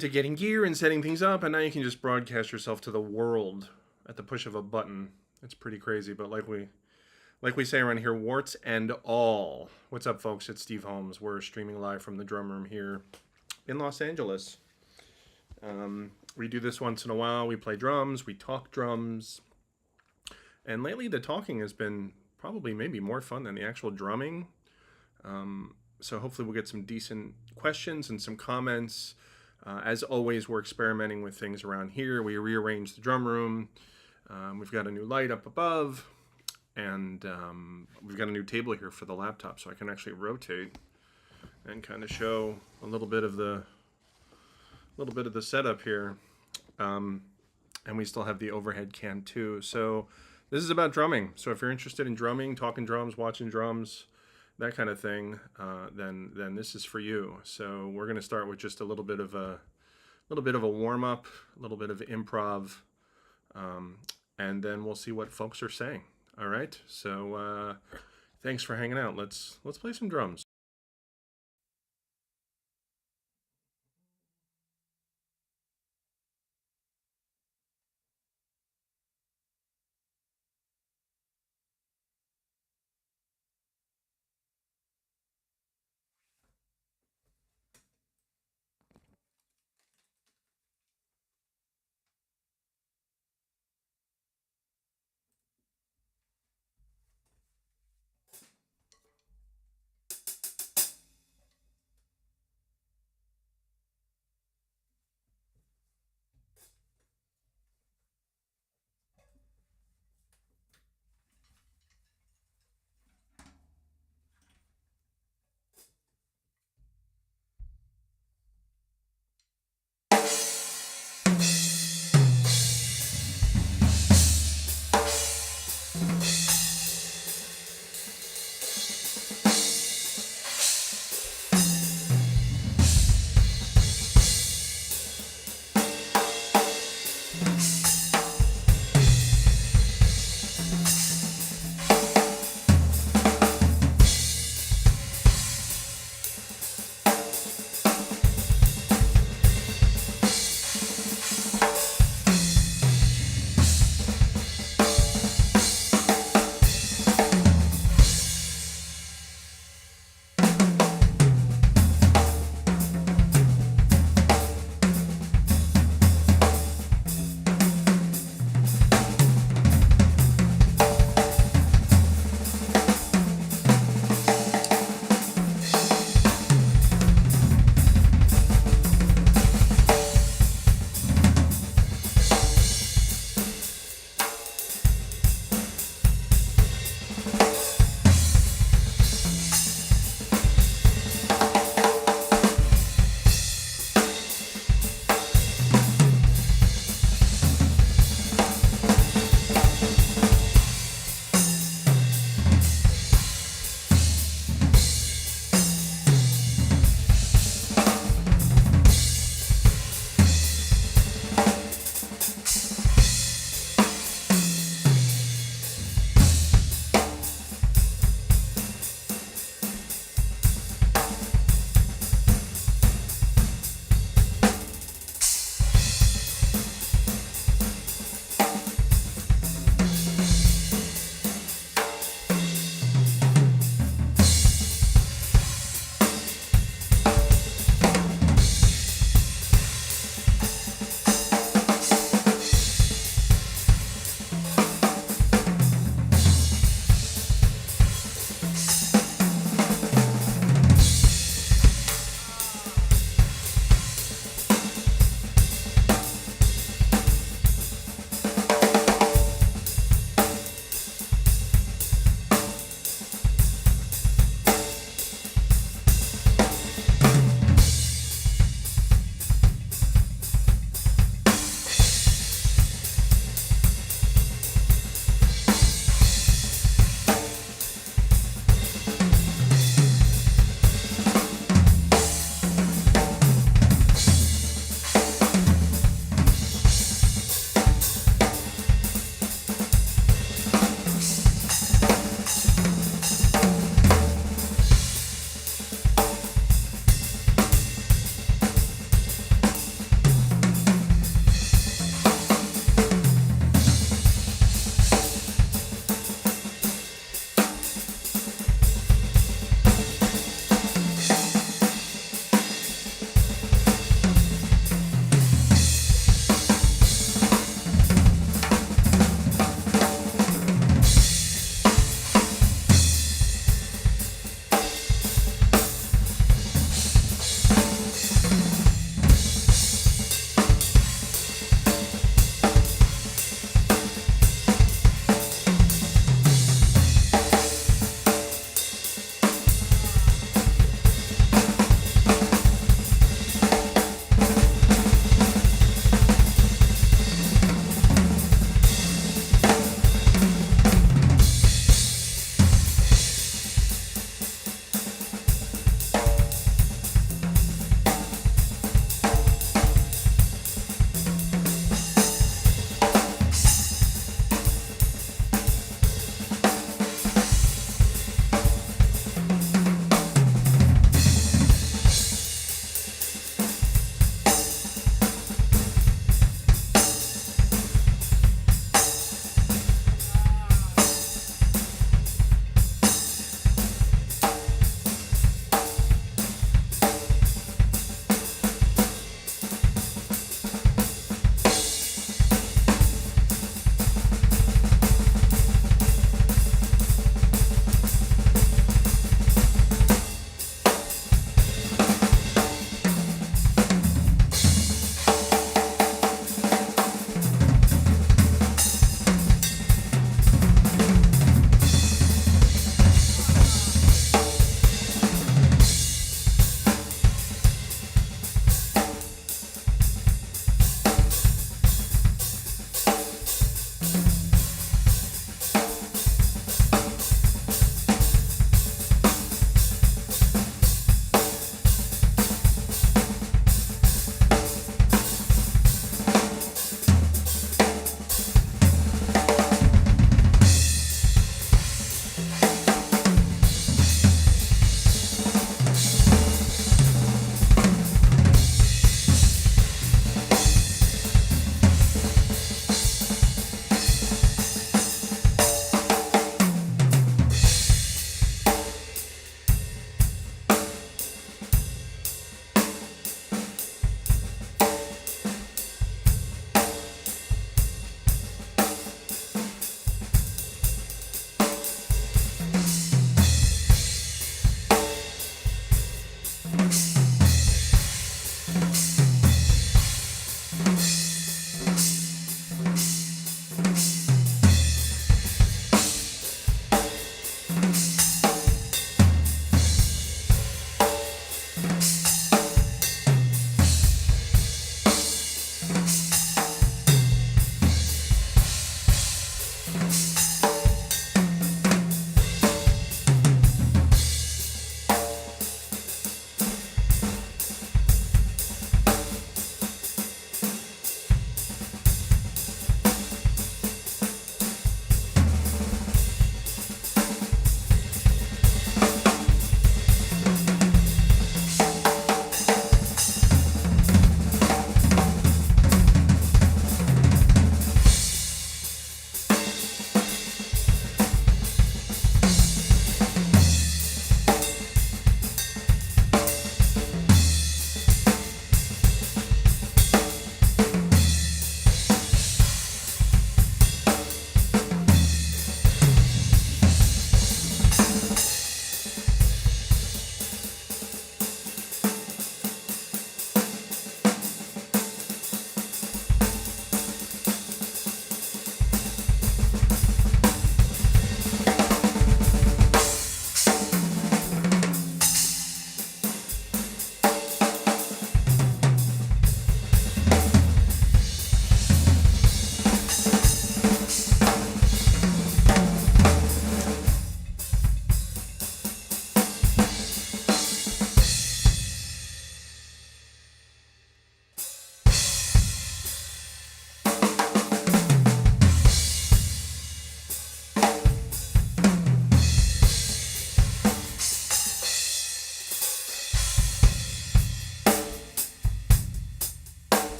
to getting gear and setting things up, and now you can just broadcast yourself to the world at the push of a button. It's pretty crazy, but like we say around here, warts and all. What's up, folks? It's Steve Holmes. We're streaming live from the drum room here in Los Angeles. We do this once in a while. We play drums, we talk drums, and lately the talking has been probably maybe more fun than the actual drumming. So hopefully we'll get some decent questions and some comments. As always, we're experimenting with things around here. We rearranged the drum room. We've got a new light up above, and we've got a new table here for the laptop, so I can actually rotate and kind of show a little bit of the setup here. And we still have the overhead cam too. So this is about drumming. So if you're interested in drumming, talking drums, watching drums, that kind of thing, then this is for you. So we're going to start with just a little bit of a warm up, a little bit of improv, and then we'll see what folks are saying. All right. So thanks for hanging out. Let's play some drums.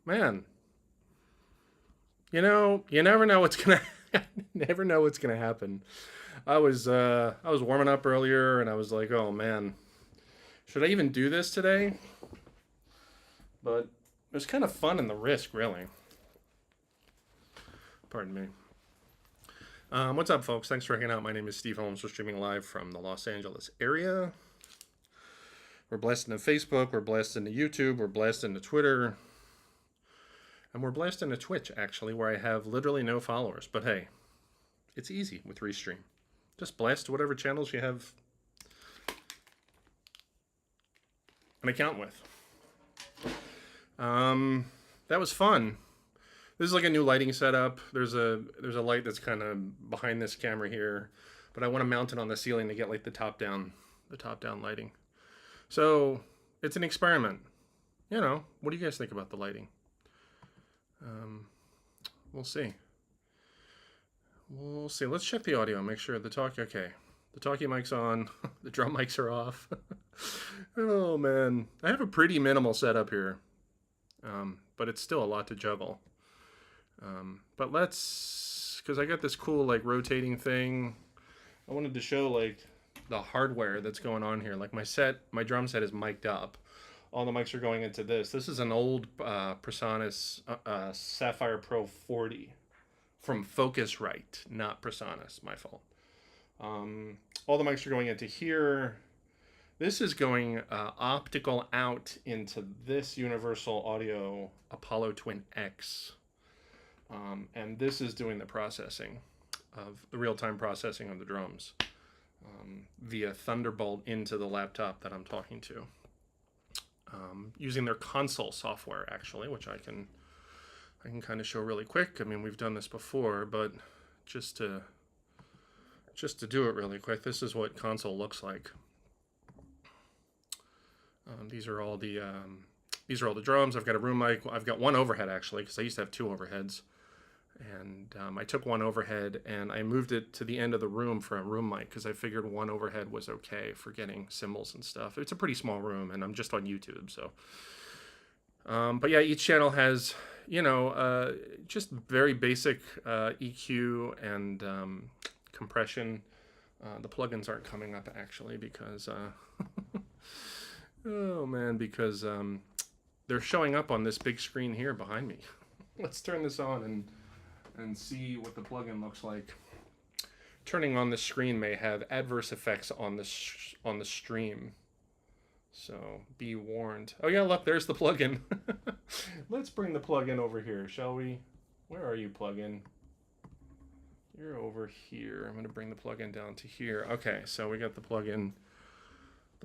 man, you never know what's gonna never know what's gonna happen. I was warming up earlier and I was like, oh man, should I even do this today? But it was kind of fun in the risk, really. Pardon me. What's up, folks? Thanks for hanging out. My name is Steve Holmes. We're streaming live from the Los Angeles area. We're blessed into Facebook. We're blessed into YouTube. We're blessed into Twitter. And we're blessed into Twitch, actually, where I have literally no followers. But hey, it's easy with Restream. Just blast whatever channels you have an account with. That was fun. This is like a new lighting setup. There's a light that's kind of behind this camera here, but I want to mount it on the ceiling to get like the top down lighting. So it's an experiment. What do you guys think about the lighting? We'll see. We'll see. Let's check the audio. Make sure the talkie mic's on. The drum mics are off. Oh man, I have a pretty minimal setup here, but it's still a lot to juggle. But because I got this cool like rotating thing, I wanted to show like the hardware that's going on here. Like my drum set is mic'd up. All the mics are going into this. This is an old Presonus Sapphire Pro 40 from Focusrite, not Presonus. My fault. All the mics are going into here. This is going optical out into this Universal Audio Apollo Twin X. And this is doing the processing of the real-time processing of the drums via Thunderbolt into the laptop that I'm talking to. Using their console software, actually, which I can kind of show really quick. I mean, we've done this before, but just to do it really quick, this is what console looks like. These are all the drums. I've got a room mic. I've got one overhead actually, because I used to have two overheads, and I took one overhead and I moved it to the end of the room for a room mic because I figured one overhead was okay for getting cymbals and stuff. It's a pretty small room, and I'm just on YouTube, so. But yeah, each channel has just very basic EQ and compression. The plugins aren't coming up actually because oh man, because they're showing up on this big screen here behind me. Let's turn this on and see what the plugin looks like. Turning on the screen may have adverse effects on the stream, so be warned. Oh yeah, look, there's the plugin. Let's bring the plugin over here, shall we? Where are you, plugin? You're over here. I'm going to bring the plugin down to here. Okay, so we got the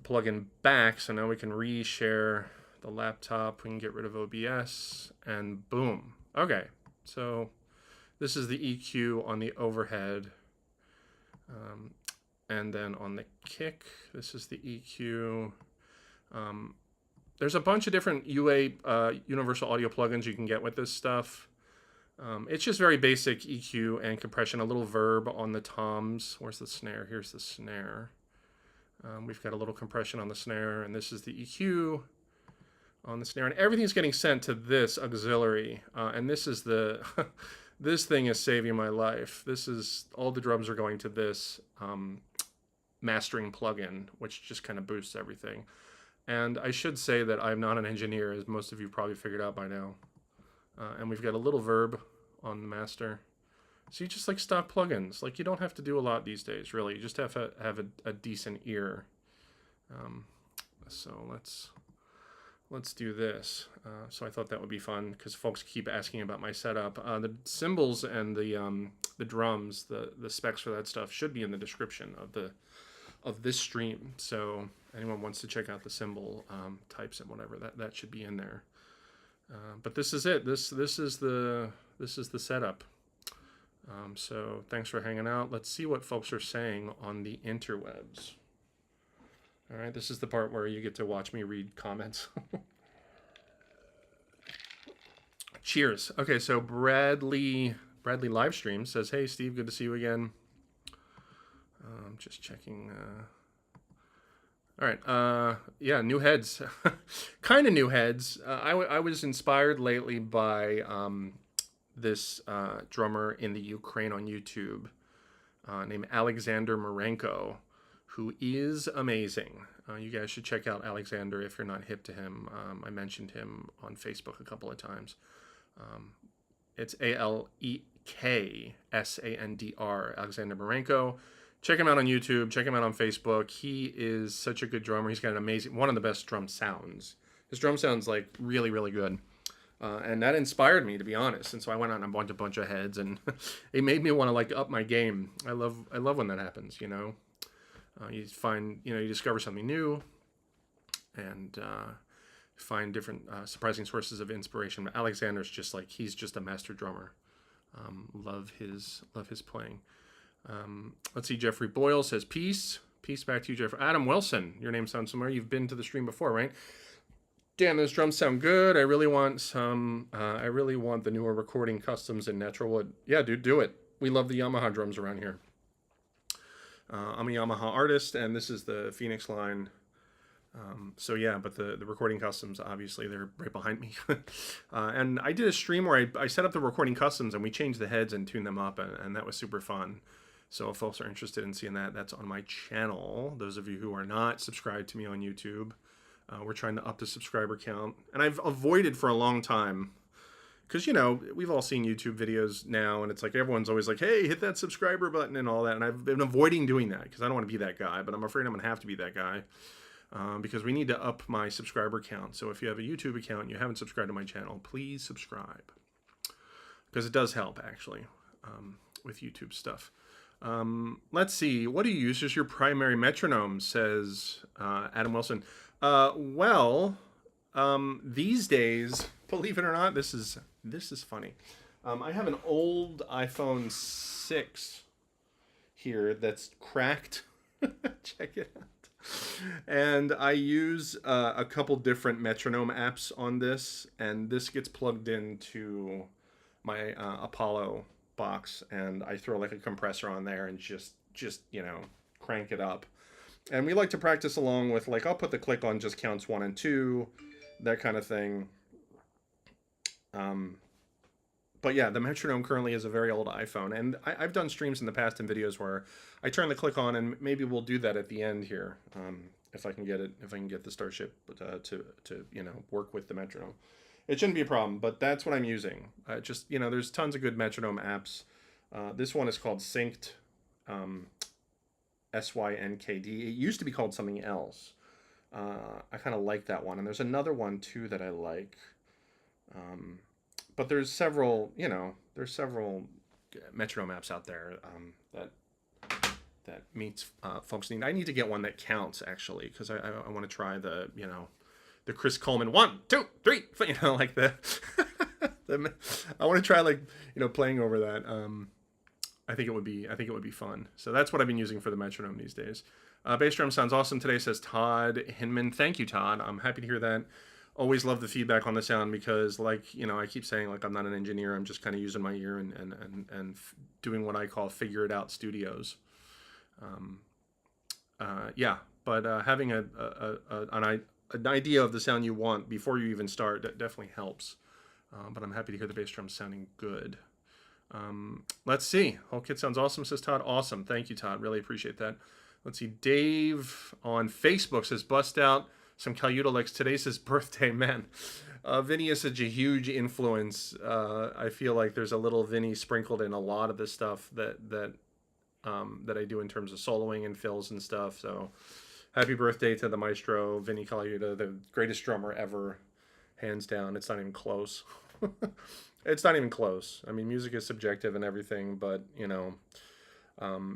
plugin back, so now we can reshare the laptop. We can get rid of OBS, and boom. Okay, so this is the EQ on the overhead, and then on the kick, this is the EQ. There's a bunch of different Universal Audio plugins you can get with this stuff. It's just very basic EQ and compression, a little verb on the toms. Where's the snare? Here's the snare. We've got a little compression on the snare, and this is the EQ on the snare, and everything's getting sent to this auxiliary, and this is the this thing is saving my life. This is all the drums are going to this mastering plugin, which just kind of boosts everything. And I should say that I'm not an engineer, as most of you probably figured out by now. And we've got a little verb on the master. So you just like stock plugins. Like you don't have to do a lot these days, really. You just have to have a decent ear. So let's do this. So I thought that would be fun because folks keep asking about my setup. The cymbals and the drums, the specs for that stuff should be in the description of this stream. So anyone wants to check out the cymbal types and whatever, that should be in there. But this is it. This is the setup. So thanks for hanging out. Let's see what folks are saying on the interwebs. All right, this is the part where you get to watch me read comments. Cheers. Okay, so Bradley Livestream says, "Hey Steve, good to see you again." Just checking All right. Yeah, new heads. Kind of new heads. I was inspired lately by this drummer in the Ukraine on YouTube named Aleksandr Murenko, who is amazing. You guys should check out Alexander if you're not hip to him. I mentioned him on Facebook a couple of times. It's Aleksandr, Aleksandr Murenko. Check him out on YouTube. Check him out on Facebook. He is such a good drummer. He's got an amazing, one of the best drum sounds. His drum sounds like really, really good. And that inspired me, to be honest. And so I went out and bought a bunch of heads, and it made me want to like up my game. I love when that happens. You know, you find, you discover something new, and find different surprising sources of inspiration. Alexander's just like, he's just a master drummer. Love his playing. Let's see. Jeffrey Boyle says peace back to you, Jeff. Adam Wilson, your name sounds familiar. You've been to the stream before, right? Damn, those drums sound good. I really want the newer recording customs in natural wood. Yeah, dude, do it. We love the Yamaha drums around here. I'm a Yamaha artist, and this is the Phoenix line. So yeah, but the recording customs, obviously, they're right behind me. And I did a stream where I set up the recording customs, and we changed the heads and tuned them up, and that was super fun. So if folks are interested in seeing that, that's on my channel. Those of you who are not subscribed to me on YouTube, we're trying to up the subscriber count. And I've avoided for a long time, because, we've all seen YouTube videos now, and it's like everyone's always like, hey, hit that subscriber button and all that. And I've been avoiding doing that because I don't want to be that guy, but I'm afraid I'm going to have to be that guy. Because we need to up my subscriber count. So if you have a YouTube account and you haven't subscribed to my channel, please subscribe. Because it does help, actually, with YouTube stuff. Let's see. What do you use as your primary metronome, says Adam Wilson. These days, believe it or not, this is funny. I have an old iPhone 6 here that's cracked. Check it out. And I use a couple different metronome apps on this, and this gets plugged into my Apollo box, and I throw like a compressor on there and just crank it up. And we like to practice along with, like, I'll put the click on just counts 1 and 2, that kind of thing. But yeah, the metronome currently is a very old iPhone, and I've done streams in the past and videos where I turn the click on, and maybe we'll do that at the end here, if I can get the Starship to work with the metronome. It shouldn't be a problem, but that's what I'm using. There's tons of good metronome apps. This one is called Synced, SYNKD. It used to be called something else. I kind of like that one, and there's another one too that I like. But there's several metronome apps out there that meets folks' need. I need to get one that counts, actually, because I want to try the Chris Coleman 1, 2, 3, like the I want to try playing over that. I think it would be fun. So that's what I've been using for the metronome these days. Bass drum sounds awesome today, says Todd Hinman. Thank you, Todd. I'm happy to hear that. Always love the feedback on the sound because, I keep saying, I'm not an engineer. I'm just kind of using my ear and doing what I call figure it out studios. But having an idea of the sound you want before you even start, that definitely helps. But I'm happy to hear the bass drums sounding good. Let's see. Whole kit sounds awesome, says Todd. Awesome. Thank you, Todd. Really appreciate that. Let's see. Dave on Facebook says, bust out some Colaiuta licks. Today's his birthday, man. Vinnie is such a huge influence. I feel like there's a little Vinnie sprinkled in a lot of the stuff that I do in terms of soloing and fills and stuff. So happy birthday to the maestro, Vinnie Colaiuta, the greatest drummer ever, hands down. It's not even close. It's not even close. I mean, music is subjective and everything, but,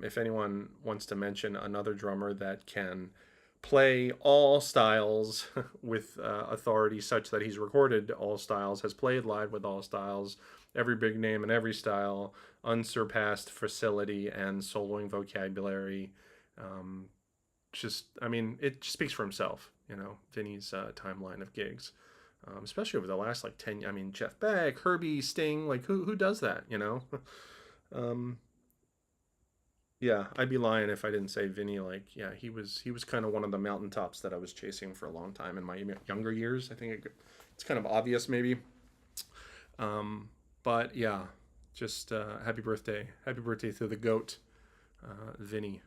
if anyone wants to mention another drummer that can play all styles with authority such that he's recorded all styles, has played live with all styles, every big name and every style, unsurpassed facility and soloing vocabulary. It speaks for himself, Vinnie's timeline of gigs, especially over the last 10. Jeff Beck, Herbie, Sting, who does that, Yeah, I'd be lying if I didn't say Vinny. Like, yeah, he was kind of one of the mountaintops that I was chasing for a long time in my younger years. I think it's kind of obvious, maybe. Um, but yeah, just happy birthday to the goat, Vinny.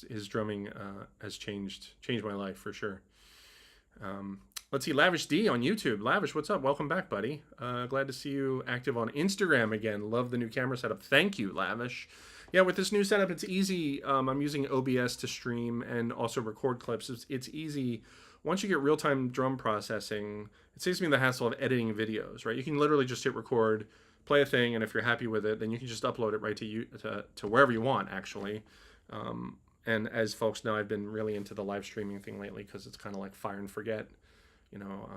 His drumming has changed my life for sure. Let's see, Lavish D on YouTube. Lavish, what's up? Welcome back, buddy. Glad to see you active on Instagram again. Love the new camera setup. Thank you, Lavish. Yeah, with this new setup, it's easy. I'm using OBS to stream and also record clips. It's easy. Once you get real-time drum processing, it saves me the hassle of editing videos, right? You can literally just hit record, play a thing, and if you're happy with it, then you can just upload it right to you to wherever you want, actually. And as folks know, I've been really into the live streaming thing lately because it's kind of like fire and forget, you know,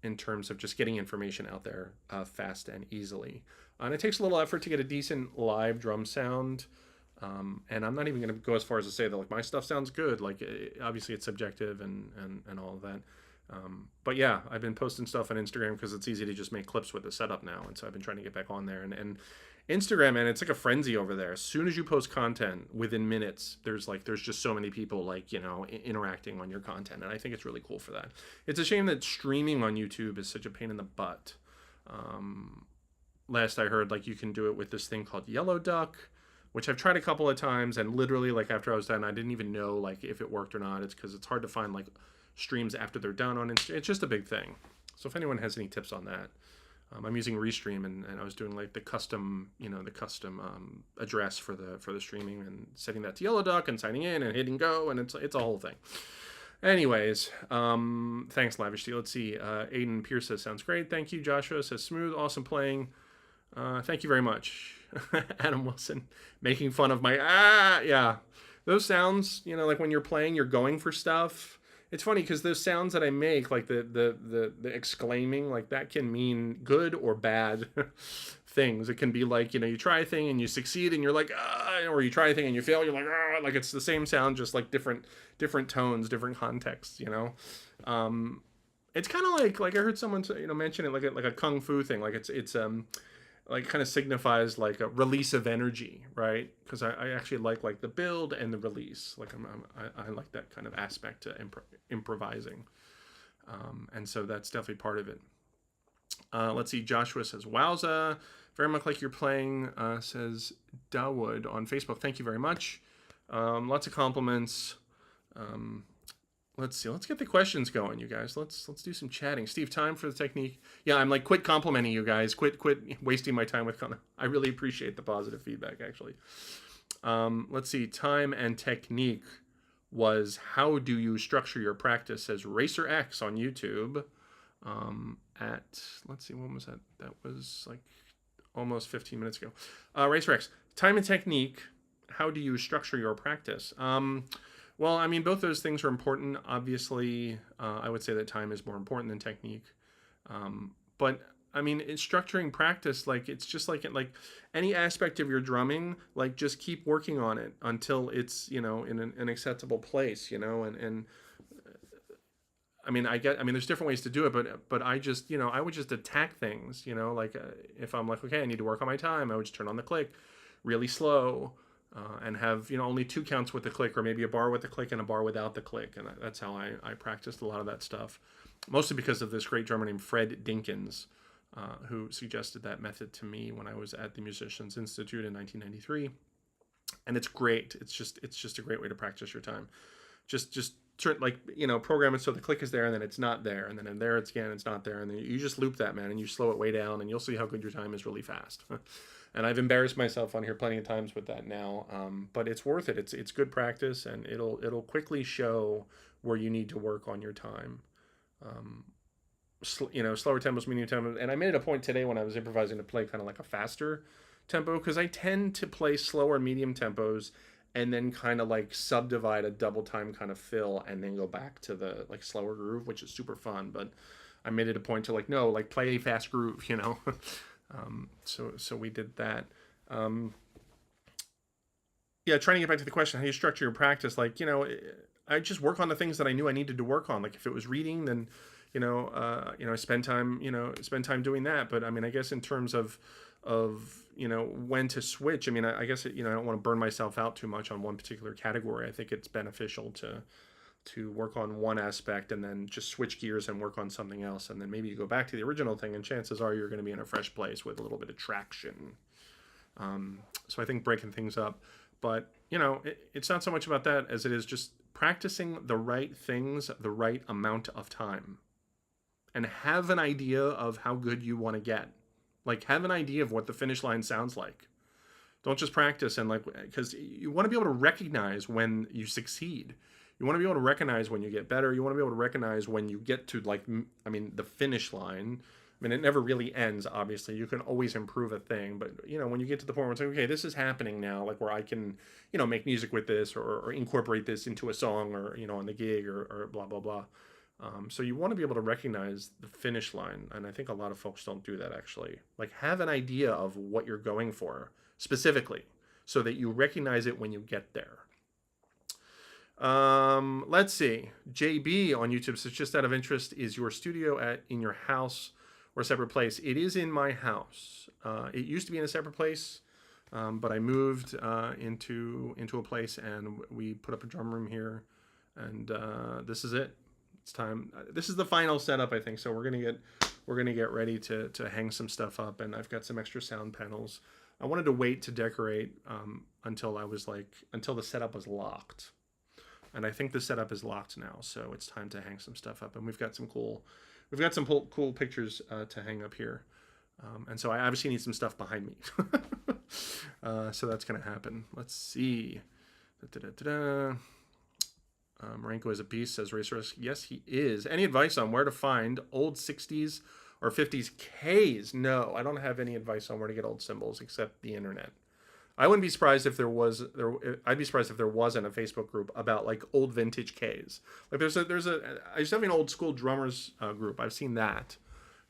in terms of just getting information out there fast and easily. And it takes a little effort to get a decent live drum sound. And I'm not even going to go as far as to say that like my stuff sounds good. Like obviously it's subjective and all of that. But yeah, I've been posting stuff on Instagram because it's easy to just make clips with the setup now. And so I've been trying to get back on there. And Instagram, man, it's like a frenzy over there. As soon as you post content, within minutes, there's just so many people like, you know, interacting on your content. And I think it's really cool for that. It's a shame that streaming on YouTube is such a pain in the butt. Last I heard, like you can do it with this thing called Yellow Duck, which I've tried a couple of times, and literally like after I was done, I didn't even know like if it worked or not. It's because it's hard to find like streams after they're done on Instagram. It's just a big thing. So if anyone has any tips on that, I'm using Restream, and I was doing like the custom, you know, address for the streaming and setting that to Yellow Duck and signing in and hitting go, and it's a whole thing. Anyways, thanks, Lavish D. Let's see. Aiden Pierce says, sounds great. Thank you. Joshua says, smooth, awesome playing. Thank you very much. Adam Wilson making fun of my yeah. Those sounds, you know, like when you're playing, you're going for stuff. It's funny because those sounds that I make, like the exclaiming, like that can mean good or bad things. It can be like, you know, you try a thing and you succeed and you're like, or you try a thing and you fail, you're like it's the same sound, just like different tones, different contexts, you know. It's kind of like I heard someone, you know, mention it like a kung fu thing, like it's like kind of signifies like a release of energy, right? Because I actually like the build and the release. Like I like that kind of aspect to improvising, and so that's definitely part of it. Let's see. Joshua says, "Wowza, very much like you're playing." Says Dawood on Facebook. Thank you very much. Lots of compliments. Let's see. Let's get the questions going, you guys. Let's do some chatting. Steve, time for the technique. Yeah, I'm like, quit complimenting you guys. Quit wasting my time with I really appreciate the positive feedback, actually. Let's see. Time and technique was how do you structure your practice, says Racer X on YouTube. Let's see, when was that? That was like almost 15 minutes ago. Racer X, time and technique. How do you structure your practice? Well, I mean, both those things are important. Obviously, I would say that time is more important than technique. But I mean, in structuring practice, like it's just like any aspect of your drumming, like just keep working on it until it's, you know, in an acceptable place, you know. And I mean, there's different ways to do it, but I just, you know, I would just attack things, you know, like if I'm like, okay, I need to work on my time, I would just turn on the click really slow. And have, you know, only 2 counts with the click, or maybe a bar with the click and a bar without the click. And that's how I practiced a lot of that stuff, mostly because of this great drummer named Fred Dinkins, who suggested that method to me when I was at the Musicians Institute in 1993. And it's great. It's just a great way to practice your time. Just like, you know, program it so the click is there and then it's not there, and then in there it's again, it's not there, and then you just loop that, man, and you slow it way down, and you'll see how good your time is really fast. And I've embarrassed myself on here plenty of times with that now, but it's worth it. It's good practice, and it'll quickly show where you need to work on your time. You know, slower tempos, medium tempos, and I made it a point today when I was improvising to play kind of like a faster tempo, because I tend to play slower medium tempos and then kind of like subdivide a double time kind of fill and then go back to the like slower groove, which is super fun. But I made it a point to like, no, like play a fast groove, you know. So we did that. Yeah, trying to get back to the question, how you structure your practice, like, you know, I just work on the things that I knew I needed to work on. Like if it was reading, then, spend time doing that. But I mean, I guess in terms of when to switch, I mean, I guess I don't want to burn myself out too much on one particular category. I think it's beneficial to work on one aspect and then just switch gears and work on something else, and then maybe you go back to the original thing, and chances are you're going to be in a fresh place with a little bit of traction. So I think breaking things up, but it's not so much about that as it is just practicing the right things the right amount of time, and have an idea of how good you want to get. Like, have an idea of what the finish line sounds like. Don't just practice because you want to be able to recognize when you succeed. You want to be able to recognize when you get better. You want to be able to recognize when you get to the finish line. I mean, it never really ends, obviously. You can always improve a thing. But, when you get to the point where it's like, okay, this is happening now, like where I can, make music with this or incorporate this into a song or, on the gig or blah, blah, blah. So you want to be able to recognize the finish line. And I think a lot of folks don't do that, actually. Like, have an idea of what you're going for specifically so that you recognize it when you get there. Let's see. JB on YouTube says, just out of interest, is your studio in your house or a separate place? It is in my house. It used to be in a separate place, but I moved into a place, and we put up a drum room here, and this is it. It's time. This is the final setup, I think. So we're gonna get ready to hang some stuff up, and I've got some extra sound panels. I wanted to wait to decorate until the setup was locked. And I think the setup is locked now, so it's time to hang some stuff up. And we've got some cool pictures to hang up here. And so I obviously need some stuff behind me. So that's going to happen. Let's see. Murenko is a beast, says Racer. Yes, he is. Any advice on where to find old 60s or 50s Ks? No, I don't have any advice on where to get old cymbals except the internet. I wouldn't be surprised if there was. I'd be surprised if there wasn't a Facebook group about like old vintage Ks. Like I used to have an old school drummers group. I've seen that,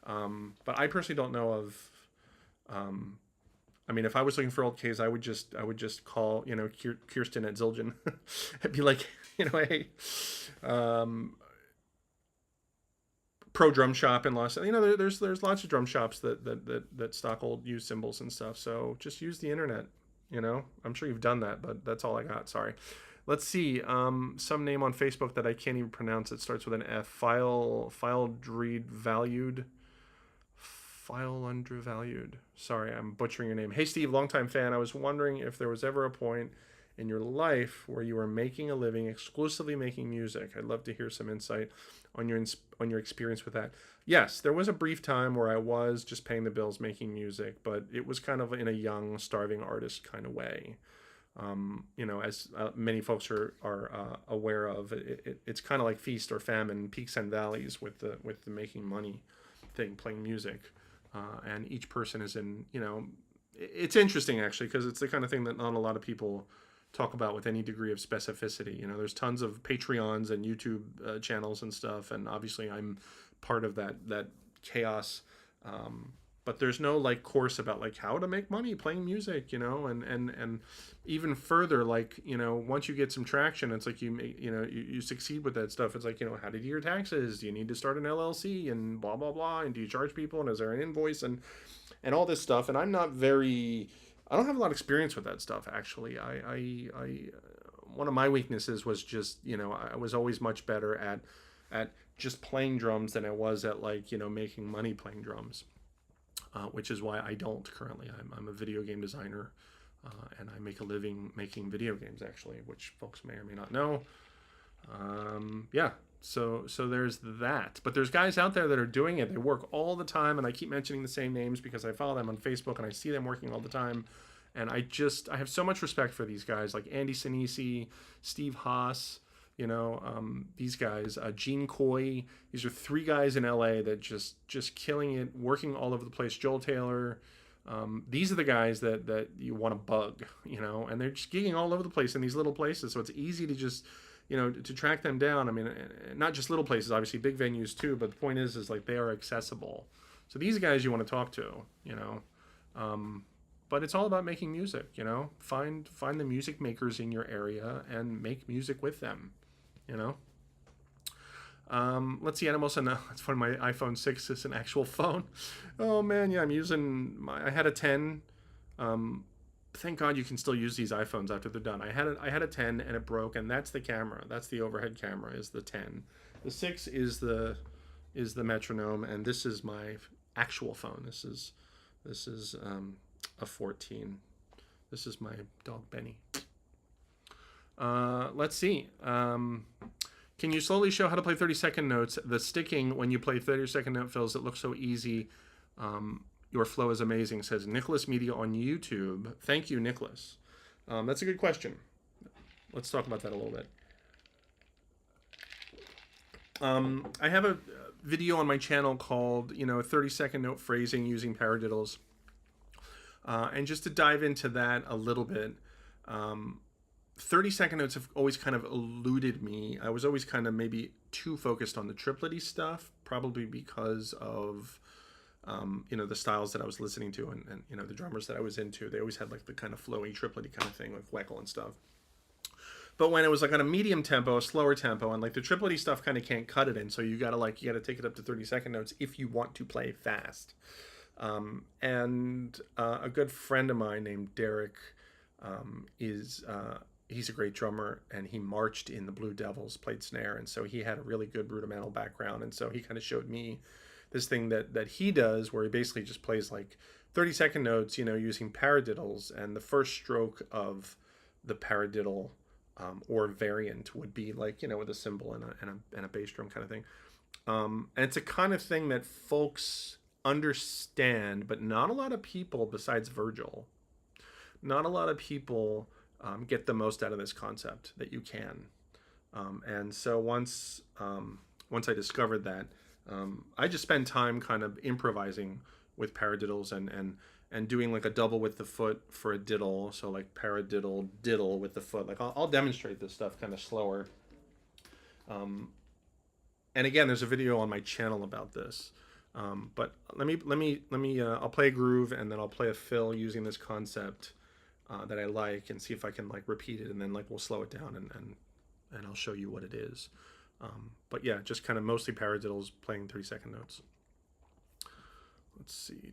but I personally don't know of. I mean, if I was looking for old Ks, I would just call Kirsten at Zildjian. I'd be like, hey, Pro Drum Shop in Los Angeles. There's lots of drum shops that stock old used cymbals and stuff. So just use the internet. I'm sure you've done that, but that's all I got. Sorry. Let's see. Some name on Facebook that I can't even pronounce. It starts with an F. File undervalued. Sorry, I'm butchering your name. Hey, Steve, longtime fan. I was wondering if there was ever a point in your life where you were making a living exclusively making music. I'd love to hear some insight on your experience with that. Yes, there was a brief time where I was just paying the bills making music, but it was kind of in a young, starving artist kind of way. As many folks are aware of, it's kind of like feast or famine, peaks and valleys with the making money thing, playing music, and each person is in. It's interesting actually because it's the kind of thing that not a lot of people talk about with any degree of specificity. There's tons of Patreons and YouTube channels and stuff, and obviously I'm part of that chaos. But there's no like course about like how to make money playing music, and even further, like, once you get some traction, it's like you succeed with that stuff. It's like, how to do your taxes? Do you need to start an LLC and blah, blah, blah? And do you charge people? And is there an invoice and all this stuff? And I don't have a lot of experience with that stuff, actually. I one of my weaknesses was just, I was always much better at just playing drums than I was at like, making money playing drums. Which is why I don't currently. I'm a video game designer, and I make a living making video games, actually, which folks may or may not know. So there's that. But there's guys out there that are doing it. They work all the time, and I keep mentioning the same names because I follow them on Facebook and I see them working all the time. And I have so much respect for these guys like Andy Sinisi, Steve Haas, these guys, Gene Coy. These are three guys in LA that just killing it, working all over the place. Joel Taylor. These are the guys that you want to bug, and they're just gigging all over the place in these little places. So it's easy to just, to track them down. I mean, not just little places, obviously big venues too, but the point is like they are accessible. So these guys you want to talk to, but it's all about making music, find the music makers in your area and make music with them. Let's see, and I'm also, no, it's funny, my iPhone 6 is an actual phone. Oh man, yeah, I'm using I had a 10. Thank God you can still use these iPhones after they're done. I had a 10 and it broke, and that's the camera. That's the overhead camera, is the 10. The 6 is the metronome, and this is my actual phone. This is a 14. This is my dog Benny. Let's see. Can you slowly show how to play 30-second notes? The sticking when you play 30-second note fills, it looks so easy. Your flow is amazing, says Nicholas Media on YouTube. Thank you, Nicholas. That's a good question. Let's talk about that a little bit. I have a video on my channel called, 30-second note phrasing using paradiddles. And just to dive into that a little bit, 30-second notes have always kind of eluded me. I was always kind of maybe too focused on the triplety stuff, probably because of, the styles that I was listening to and the drummers that I was into. They always had like the kind of flowy triplety kind of thing with Weckl and stuff. But when it was like on a medium tempo, a slower tempo, and like the triplety stuff kind of can't cut it in, so you gotta take it up to 30-second notes if you want to play fast. And a good friend of mine named Derek he's a great drummer, and he marched in the Blue Devils, played snare, and so he had a really good rudimental background, and so he kind of showed me this thing that he does, where he basically just plays like 30-second notes, using paradiddles, and the first stroke of the paradiddle or variant would be like, with a cymbal and a bass drum kind of thing. And it's a kind of thing that folks understand, but not a lot of people besides Virgil. Not a lot of people get the most out of this concept that you can. And so once I discovered that, I just spend time kind of improvising with paradiddles and doing like a double with the foot for a diddle. So like paradiddle, diddle with the foot. Like I'll demonstrate this stuff kind of slower. And again, there's a video on my channel about this. But let me I'll play a groove, and then I'll play a fill using this concept that I like, and see if I can like repeat it, and then like we'll slow it down and I'll show you what it is. But yeah, just kind of mostly paradiddles playing 30-second notes. Let's see.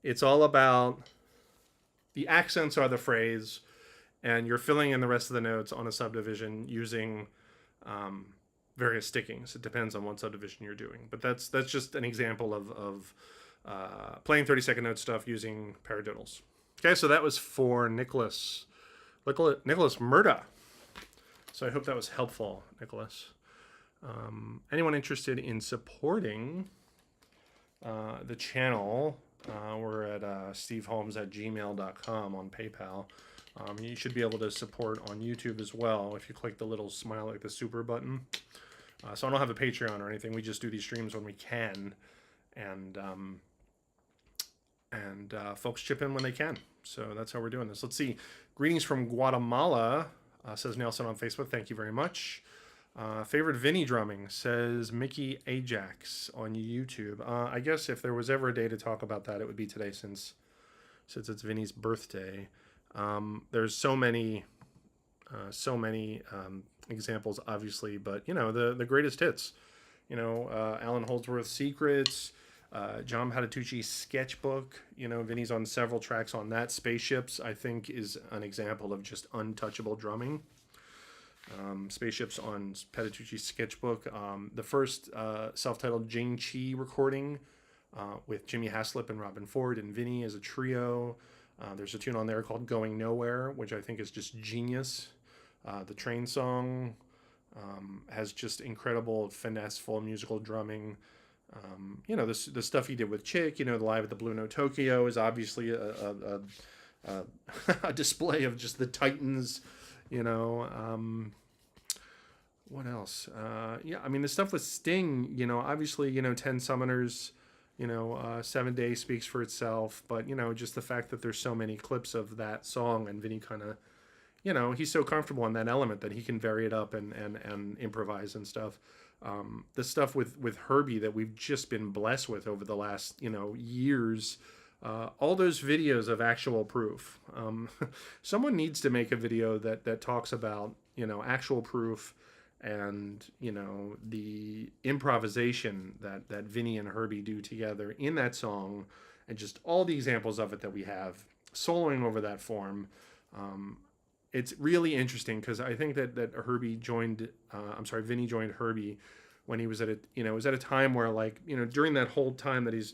It's all about the accents are the phrase, and you're filling in the rest of the notes on a subdivision using various stickings. It depends on what subdivision you're doing, but that's just an example of playing 30-second note stuff using paradiddles. Okay, so that was for Nicholas Murda. So I hope that was helpful, Nicholas. Anyone interested in supporting the channel, we're at steveholmes@gmail.com on PayPal. You should be able to support on YouTube as well if you click the little smile, like the super button. So I don't have a Patreon or anything. We just do these streams when we can, and folks chip in when they can. So that's how we're doing this. Let's see. Greetings from Guatemala, says Nelson on Facebook. Thank you very much. Favorite Vinnie drumming, says Mickey Ajax on YouTube. I guess if there was ever a day to talk about that, it would be today, since it's Vinnie's birthday. There's so many examples, obviously, but the greatest hits. Alan Holdsworth's Secrets, John Patitucci's Sketchbook. Vinnie's on several tracks on that. Spaceships, I think, is an example of just untouchable drumming. Spaceships on Patitucci's Sketchbook. The first self-titled Jing Chi recording with Jimmy Haslip and Robin Ford and Vinnie as a trio. There's a tune on there called Going Nowhere, which I think is just genius. The train song has just incredible finesseful musical drumming. The stuff he did with Chick, the Live at the Blue Note Tokyo is obviously a display of just the Titans. What else? The stuff with Sting, obviously, 10 Summoners, 7 Days speaks for itself, but, just the fact that there's so many clips of that song, and Vinnie kind of, he's so comfortable in that element that he can vary it up and improvise and stuff. The stuff with Herbie that we've just been blessed with over the last, years, all those videos of actual proof. Someone needs to make a video that talks about, actual proof and, the improvisation that Vinnie and Herbie do together in that song, and just all the examples of it that we have, soloing over that form. It's really interesting because I think that Vinnie joined Herbie when he was at it was at a time where, like, during that whole time that he's,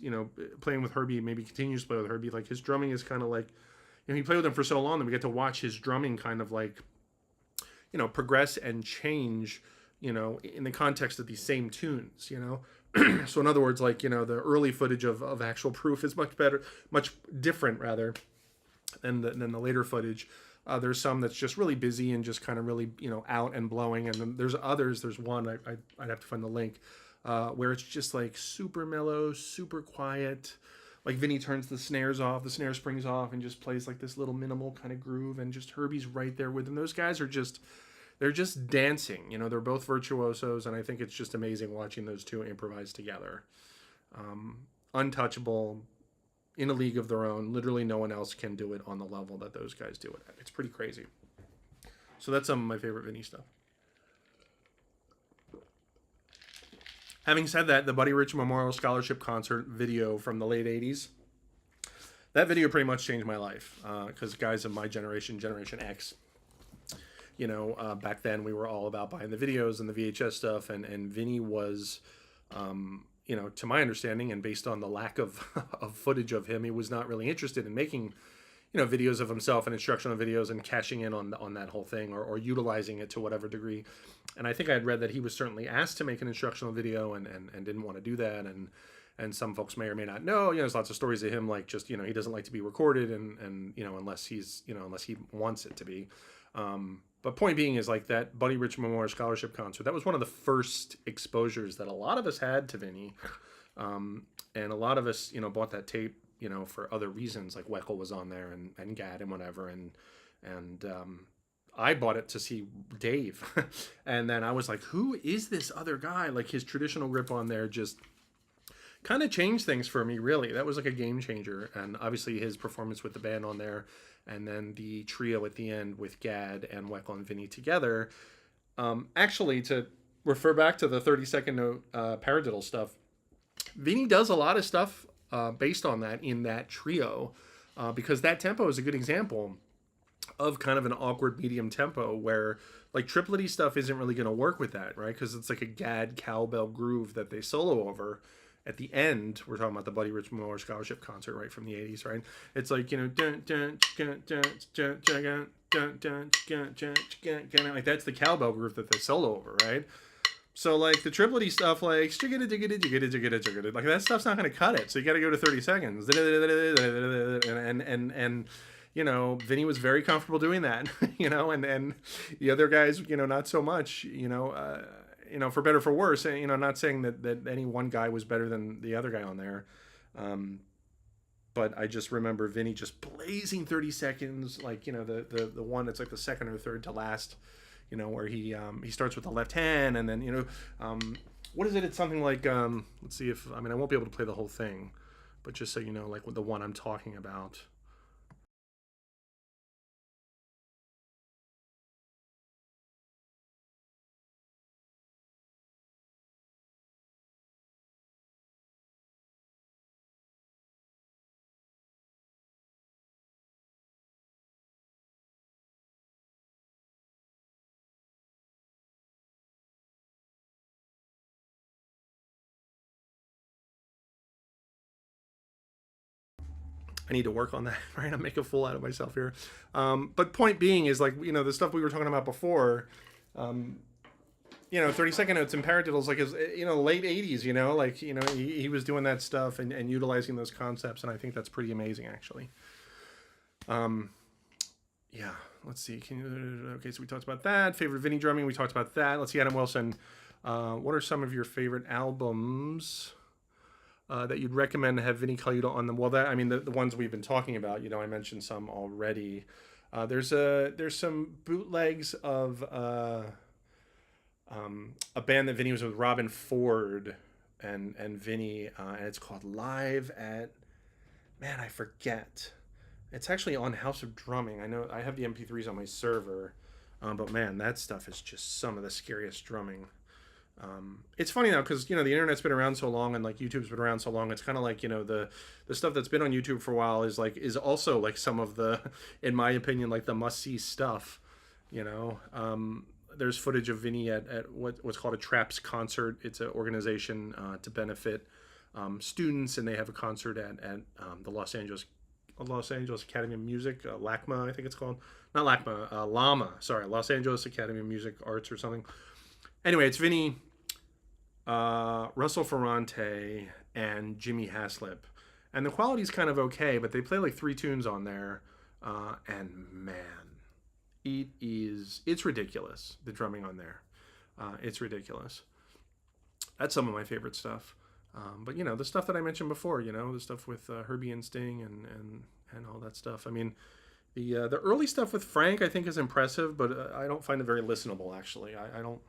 playing with Herbie, maybe continues to play with Herbie, like his drumming is kind of like, he played with him for so long that we get to watch his drumming kind of like, progress and change, in the context of these same tunes, So in other words, like, the early footage of actual proof is much different rather than the later footage. There's some that's just really busy and just kind of really, out and blowing. And then there's others. There's one, I'd have to find the link, where it's just like super mellow, super quiet. Like Vinnie turns the snares off, the snare springs off, and just plays like this little minimal kind of groove. And just Herbie's right there with them. Those guys are they're just dancing. They're both virtuosos. And I think it's just amazing watching those two improvise together. Untouchable, in a league of their own. Literally no one else can do it on the level that those guys do it at. It's pretty crazy. So that's some of my favorite Vinnie stuff. Having said that, the Buddy Rich Memorial Scholarship Concert video from the late 80s, that video pretty much changed my life. Because guys of my generation, Generation X, back then we were all about buying the videos and the VHS stuff. And Vinnie was, to my understanding, and based on the lack of footage of him, he was not really interested in making, videos of himself and instructional videos and cashing in on that whole thing or utilizing it to whatever degree. And I think I had read that he was certainly asked to make an instructional video and didn't want to do that. And some folks may or may not know, there's lots of stories of him, like just, he doesn't like to be recorded and unless he wants it to be. But point being is, like, that Buddy Rich Memorial Scholarship Concert, that was one of the first exposures that a lot of us had to Vinnie. And a lot of us, bought that tape, for other reasons, like Weckl was on there and Gad and whatever. And I bought it to see Dave. And then I was like, who is this other guy? Like, his traditional grip on there just kind of changed things for me, really. That was like a game changer. And obviously his performance with the band on there, and then the trio at the end with Gad and Weckl and Vinnie together. Actually, to refer back to the 30-second note paradiddle stuff, Vinnie does a lot of stuff based on that in that trio, because that tempo is a good example of kind of an awkward medium tempo where like triplety stuff isn't really going to work with that, right? Because it's like a gad cowbell groove that they solo over at the end. We're talking about the Buddy Rich Moore Scholarship concert, right, from the 80s, right? It's like, you know, like that's the cowbell groove that they solo over, right? So like the triplety stuff, like like that stuff's not going to cut it. So you got to go to 30 seconds, and you know, Vinnie was very comfortable doing that, you know, and the other guys, you know, not so much, you know, for better or for worse, you know, not saying that any one guy was better than the other guy on there. But I just remember Vinnie just blazing 30 seconds, like, you know, the one that's like the second or third to last, you know, where he starts with the left hand and then, you know, what is it? It's something like, let's see if, I mean, I won't be able to play the whole thing, but just so you know, like with the one I'm talking about. I need to work on that, right? I'm making a fool out of myself here. But point being is like, you know, the stuff we were talking about before, you know, 30-second notes and paradiddles, like his, you know, late 80s, you know, like, you know, he was doing that stuff and utilizing those concepts. And I think that's pretty amazing, actually. Yeah, let's see. Okay, so we talked about that. Favorite Vinnie drumming, we talked about that. Let's see, Adam Wilson. What are some of your favorite albums that you'd recommend to have Vinnie Colaiuta on them? Well, that, I mean, the ones we've been talking about, you know, I mentioned some already. There's some bootlegs of a band that Vinnie was with, Robin Ford and Vinnie, and it's called Live at, man, I forget. It's actually on House of Drumming. I know I have the MP3s on my server, but man, that stuff is just some of the scariest drumming. It's funny now because, you know, the internet's been around so long and like YouTube's been around so long. It's kind of like, you know, the stuff that's been on YouTube for a while is also like some of the, in my opinion, like the must see stuff. You know, there's footage of Vinnie at what's called a TRAPS concert. It's an organization to benefit students, and they have a concert at the Los Angeles Academy of Music, LACMA, I think it's called. Not LACMA, LAMA. Sorry, Los Angeles Academy of Music Arts or something. Anyway, it's Vinnie, Russell Ferrante, and Jimmy Haslip. And the quality's kind of okay, but they play like 3 tunes on there. And man, it's ridiculous, the drumming on there. It's ridiculous. That's some of my favorite stuff. But, you know, the stuff that I mentioned before, you know, the stuff with Herbie and Sting and all that stuff. I mean, the early stuff with Frank, I think, is impressive, but I don't find it very listenable, actually. I don't...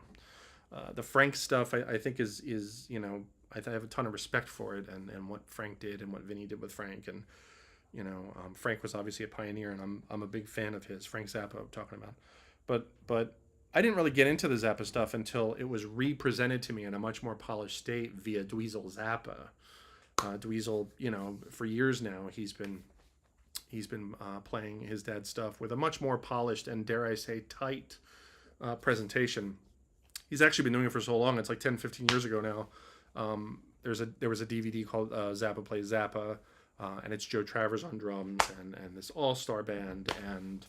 the Frank stuff, I think, is you know, I have a ton of respect for it and what Frank did and what Vinnie did with Frank. And, you know, Frank was obviously a pioneer, and I'm a big fan of his. Frank Zappa, I'm talking about. But I didn't really get into the Zappa stuff until it was represented to me in a much more polished state via Dweezil Zappa. Dweezil, you know, for years now, he's been playing his dad's stuff with a much more polished and, dare I say, tight presentation. He's actually been doing it for so long. It's like 10, 15 years ago now. There was a DVD called Zappa Plays Zappa, and it's Joe Travers on drums and this all-star band. And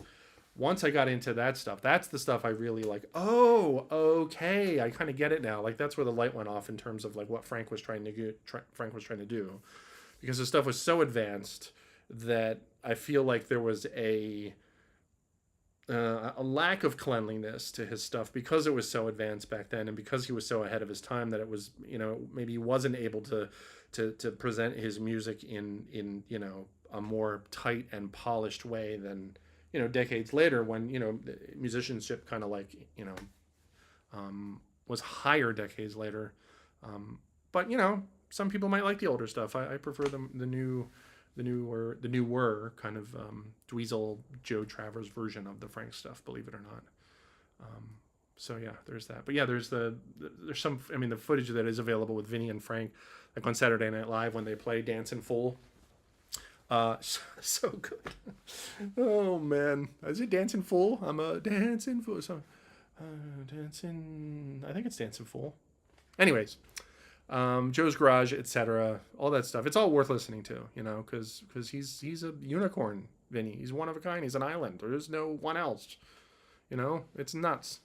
once I got into that stuff, that's the stuff I really like. Oh, okay, I kind of get it now. Like that's where the light went off in terms of like what Frank was trying to do, because the stuff was so advanced that I feel like there was a lack of cleanliness to his stuff because it was so advanced back then, and because he was so ahead of his time that it was, you know, maybe he wasn't able to present his music in you know, a more tight and polished way than, you know, decades later when, you know, musicianship kind of like, you know, was higher decades later. But, you know, some people might like the older stuff. I prefer the newer kind of Dweezil Joe Travers version of the Frank stuff, believe it or not. So yeah, there's that. But yeah, there's some. I mean, the footage that is available with Vinnie and Frank, like on Saturday Night Live when they play "Dancin' Fool." So good. Oh man, is it "Dancing Fool"? I'm a dancing fool. So, dancing. I think it's "Dancing Fool." Anyways, Joe's Garage, etc. All that stuff. It's all worth listening to, because he's a unicorn, Vinny. He's one of a kind. He's an island. There's no one else. It's nuts.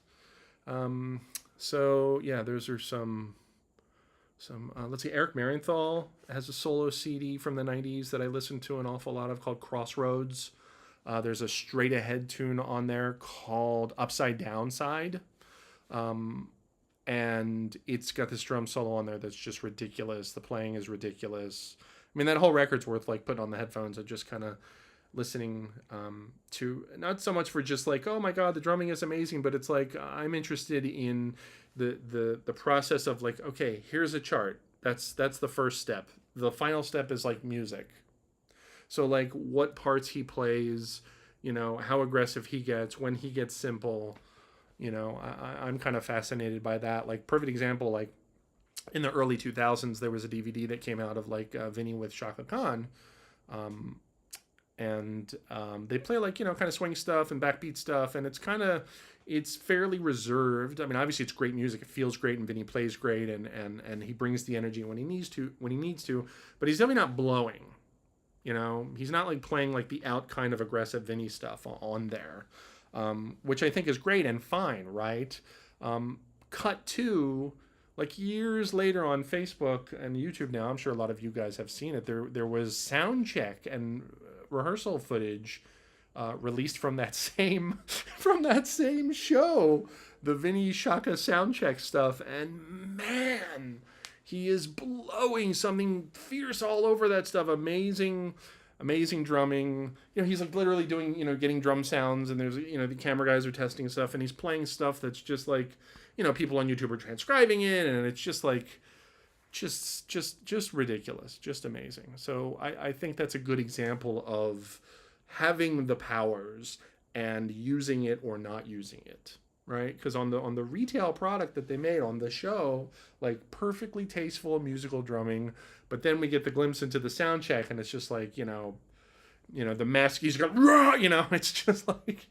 So yeah, those are some. Let's see. Eric Marienthal has a solo CD from the '90s that I listened to an awful lot of called Crossroads. There's a straight ahead tune on there called Upside Down Side. And it's got this drum solo on there that's just ridiculous. The playing is ridiculous. I mean, that whole record's worth like putting on the headphones and just kind of listening to, not so much for just like, oh my God, the drumming is amazing, but it's like, I'm interested in the process of like, okay, here's a chart. That's the first step. The final step is like music. So like what parts he plays, how aggressive he gets, when he gets simple. I'm kind of fascinated by that. Like, perfect example, like in the early 2000s, there was a DVD that came out of like Vinny with Shaka Khan. And they play like, kind of swing stuff and backbeat stuff. And it's fairly reserved. I mean, obviously it's great music. It feels great and Vinny plays great and he brings the energy when he needs to, but he's definitely not blowing. He's not like playing like the out kind of aggressive Vinny stuff on there. Which I think is great and fine, right? Cut to, like years later on Facebook and YouTube now, I'm sure a lot of you guys have seen it, there was sound check and rehearsal footage released from that same show, the Vinny Shaka sound check stuff, and man, he is blowing something fierce all over that stuff. Amazing drumming. He's like literally doing, getting drum sounds, and there's, the camera guys are testing stuff, and he's playing stuff that's just like, people on YouTube are transcribing it, and it's just like, just ridiculous, just amazing. So I think that's a good example of having the powers and using it or not using it, right? Because on the retail product that they made on the show, like perfectly tasteful musical drumming, but then we get the glimpse into the sound check, and it's just like, the mask, he's going, it's just like,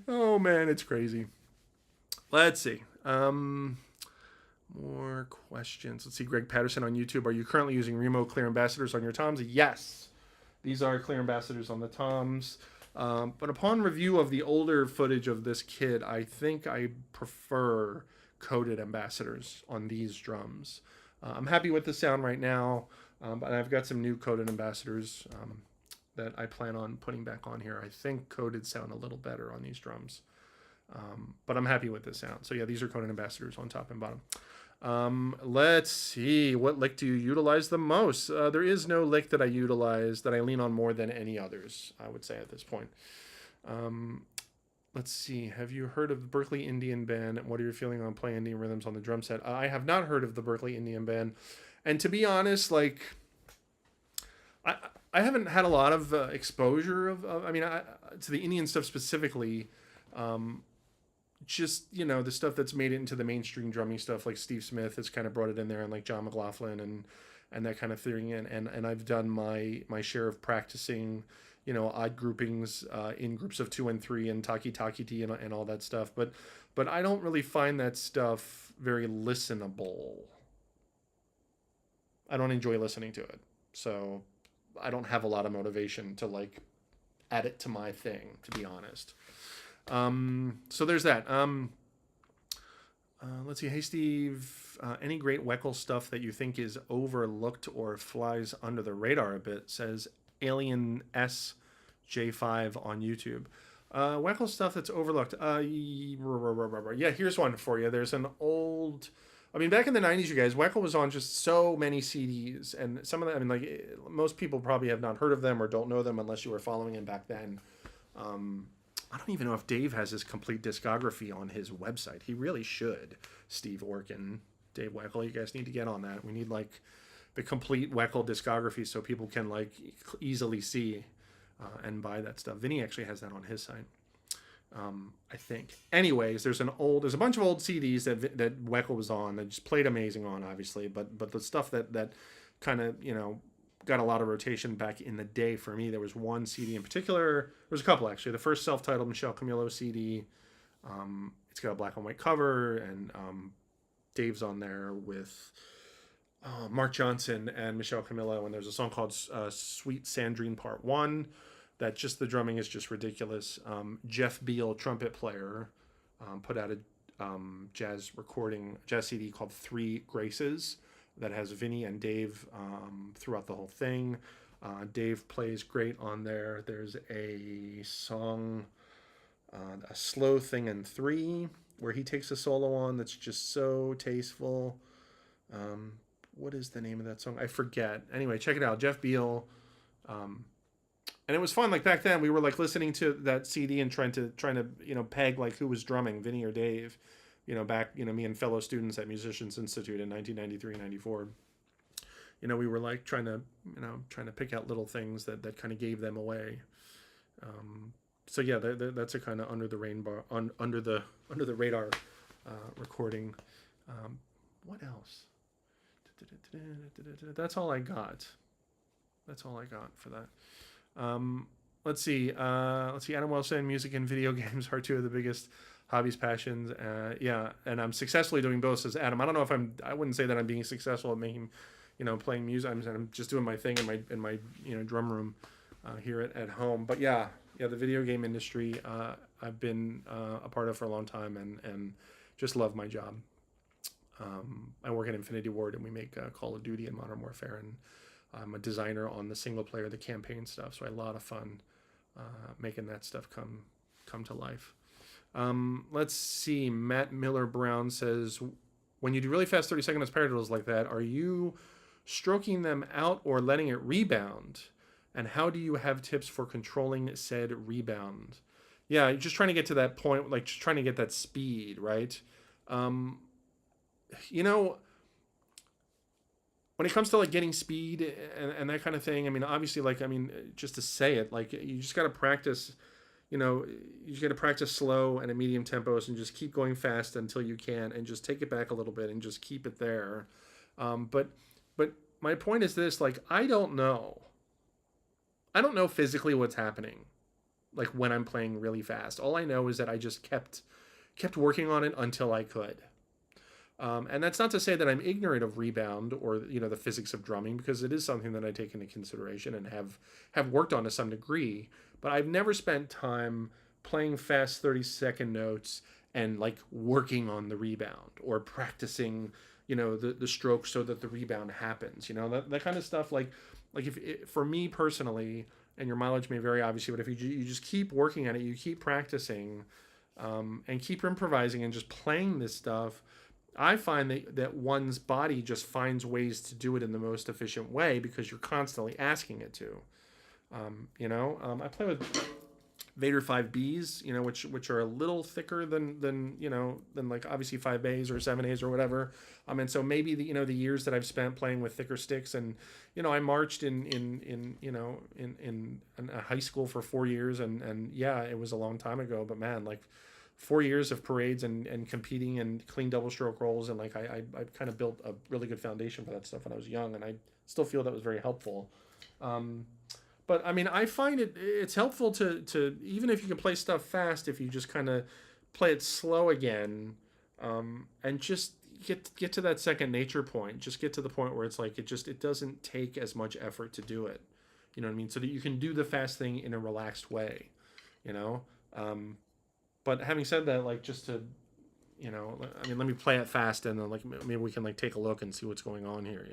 oh man, it's crazy. Let's see. More questions. Let's see. Greg Patterson on YouTube. Are you currently using Remo clear ambassadors on your toms? Yes. These are clear ambassadors on the toms. But upon review of the older footage of this kit, I think I prefer coated ambassadors on these drums. I'm happy with the sound right now, but I've got some new coated ambassadors that I plan on putting back on here. I think coated sound a little better on these drums, but I'm happy with the sound. So yeah, these are coated ambassadors on top and bottom. Let's see, what lick do you utilize the most? There is no lick that I utilize that I lean on more than any others, I would say at this point. Let's see, have you heard of the Berkeley Indian Band? What are your feelings on playing Indian rhythms on the drum set? I have not heard of the Berkeley Indian Band. And to be honest, like, I haven't had a lot of exposure to the Indian stuff specifically. Just, the stuff that's made it into the mainstream drumming stuff, like Steve Smith has kind of brought it in there, and like John McLaughlin and that kind of thing. And I've done my share of practicing, odd groupings in groups of 2 and 3 and taki-taki and all that stuff. But I don't really find that stuff very listenable. I don't enjoy listening to it. So I don't have a lot of motivation to like add it to my thing, to be honest. So there's that. Let's see. Hey, Steve, any great Weckl stuff that you think is overlooked or flies under the radar a bit? Says Alien SJ5 on YouTube. Weckl stuff that's overlooked. Yeah, here's one for you. There's an old, back in the 90s, you guys, Weckl was on just so many CDs, and some of them, most people probably have not heard of them or don't know them unless you were following him back then. I don't even know if Dave has his complete discography on his website. He really should. Steve Orkin, Dave Weckl, you guys need to get on that. We need like the complete Weckl discography so people can like easily see and buy that stuff. Vinny actually has that on his site. I think. Anyways, there's a bunch of old CDs that Weckl was on that just played amazing on, obviously, but the stuff that kind of, got a lot of rotation back in the day for me. There was one CD in particular. There was a couple, actually. The first self-titled Michel Camilo CD. It's got a black and white cover, and Dave's on there with Mark Johnson and Michel Camilo, and there's a song called Sweet Sandrine Part 1 that just the drumming is just ridiculous. Jeff Beal, trumpet player, put out a jazz CD called Three Graces that has Vinnie and Dave throughout the whole thing. Dave plays great on there. There's a song, A Slow Thing in 3, where he takes a solo on that's just so tasteful. What is the name of that song? I forget. Anyway, check it out. Jeff Beal. And it was fun. Like back then, we were like listening to that CD and trying to peg like who was drumming, Vinnie or Dave. Back, me and fellow students at Musicians Institute in 1993, 94. We were like trying to pick out little things that kind of gave them away. So yeah, that's a kind of under the radar recording. What else? That's all I got. That's all I got for that. Let's see. Adam Wells saying music and video games are two of the biggest hobbies, passions. Yeah, and I'm successfully doing both, says Adam. I don't know if I wouldn't say that I'm being successful at making, playing music. I'm just doing my thing in my drum room here at home. But yeah, the video game industry I've been a part of for a long time, and just love my job. I work at Infinity Ward, and we make Call of Duty and Modern Warfare, and I'm a designer on the single player, the campaign stuff. So I had a lot of fun making that stuff come to life. Let's see. Matt Miller Brown says, when you do really fast 30-second paradiddles like that, are you stroking them out or letting it rebound? And how do you have tips for controlling said rebound? Yeah, just trying to get to that point, like just trying to get that speed, right? When it comes to like getting speed and that kind of thing, obviously, just to say it, like you just got to practice, you just got to practice slow and at medium tempos and just keep going fast until you can, and just take it back a little bit and just keep it there. But my point is this, like, I don't know physically what's happening, like when I'm playing really fast. All I know is that I just kept working on it until I could. And that's not to say that I'm ignorant of rebound or, the physics of drumming, because it is something that I take into consideration and have worked on to some degree. But I've never spent time playing fast 30-second notes and like working on the rebound or practicing, the stroke so that the rebound happens. That kind of stuff. Like if for me personally, and your mileage may vary obviously, but if you just keep working at it, you keep practicing, and keep improvising and just playing this stuff, I find that one's body just finds ways to do it in the most efficient way because you're constantly asking it to. I play with Vader 5Bs, which are a little thicker than like obviously 5As or 7As or whatever. And so maybe the years that I've spent playing with thicker sticks, and I marched in a high school for 4 years, and yeah, it was a long time ago, but man, like 4 years of parades and competing and clean double stroke rolls, and like I kind of built a really good foundation for that stuff when I was young, and I still feel that was very helpful. But I find it's helpful to even if you can play stuff fast, if you just kind of play it slow again, and just get to that second nature point. Just get to the point where it's like it doesn't take as much effort to do it. You know what I mean? So that you can do the fast thing in a relaxed way. But having said that, like just to, let me play it fast, and then like maybe we can like take a look and see what's going on here.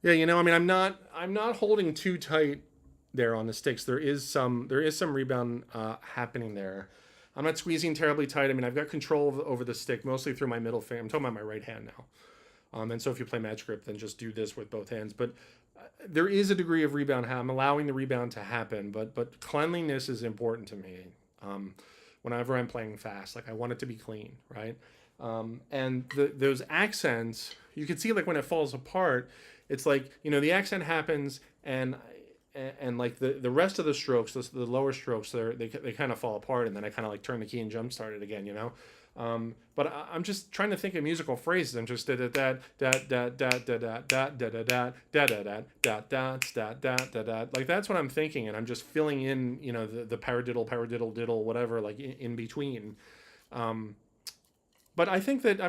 Yeah, I mean, I'm not holding too tight there on the sticks. There is some rebound happening there. I'm not squeezing terribly tight. I mean, I've got control over the stick mostly through my middle finger. I'm talking about my right hand now. And so if you play match grip, then just do this with both hands. But there is a degree of rebound. I'm allowing the rebound to happen, but cleanliness is important to me. Whenever I'm playing fast, like I want it to be clean, right? And those accents, you can see like when it falls apart, it's like the accent happens and like the rest of the strokes, the lower strokes, they kind of fall apart, and then I kind of like turn the key and jump start it again. But I'm just trying to think of musical phrases. I'm just da da da da da da da da da da da da da da da da da da da. Like that's what I'm thinking, and I'm just filling in, the paradiddle, diddle, whatever, like in between. But I think that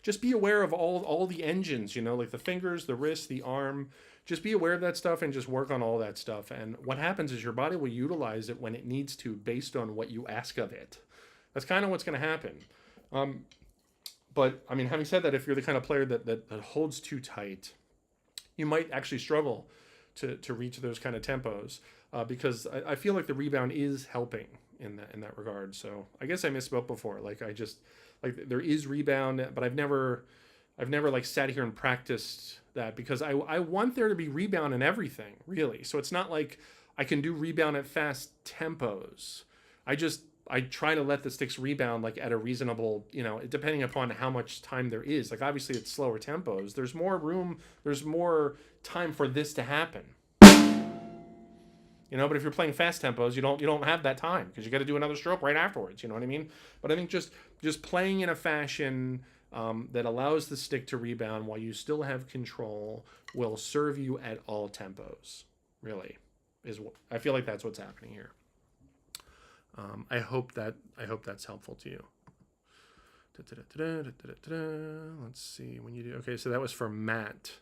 just be aware of all the engines. Like the fingers, the wrist, the arm. Just be aware of that stuff and just work on all that stuff. And what happens is your body will utilize it when it needs to, based on what you ask of it. That's kind of what's going to happen. But I mean, having said that, if you're the kind of player that holds too tight, you might actually struggle to reach those kind of tempos because I feel like the rebound is helping in that regard. So I guess I misspoke before. Like there is rebound, but I've never like sat here and practiced that because I want there to be rebound in everything, really. So it's not like I can do rebound at fast tempos. I try to let the sticks rebound like at a reasonable, depending upon how much time there is. Like obviously it's slower tempos. There's more room, there's more time for this to happen. But if you're playing fast tempos, you don't have that time because you got to do another stroke right afterwards. You know what I mean? But I think just playing in a fashion that allows the stick to rebound while you still have control will serve you at all tempos. Really, I feel like that's what's happening here. I hope that's helpful to you. Let's see when you do. Okay, so that was for Matt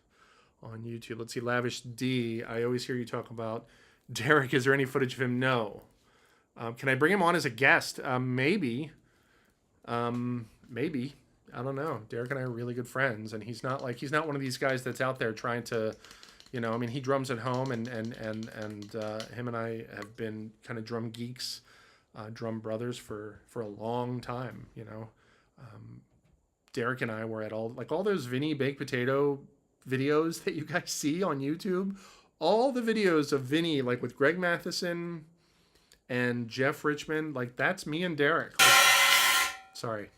on YouTube. Let's see, Lavish D. I always hear you talk about Derek. Is there any footage of him? No. Can I bring him on as a guest? Maybe. Maybe. I don't know. Derek and I are really good friends, and he's not one of these guys that's out there trying to, I mean, he drums at home, and him and I have been kind of drum geeks. Drum brothers for a long time. Derek and I were at all those Vinnie baked potato videos that you guys see on YouTube. All the videos of Vinnie, like with Greg Matheson and Jeff Richmond, like that's me and Derek. Sorry,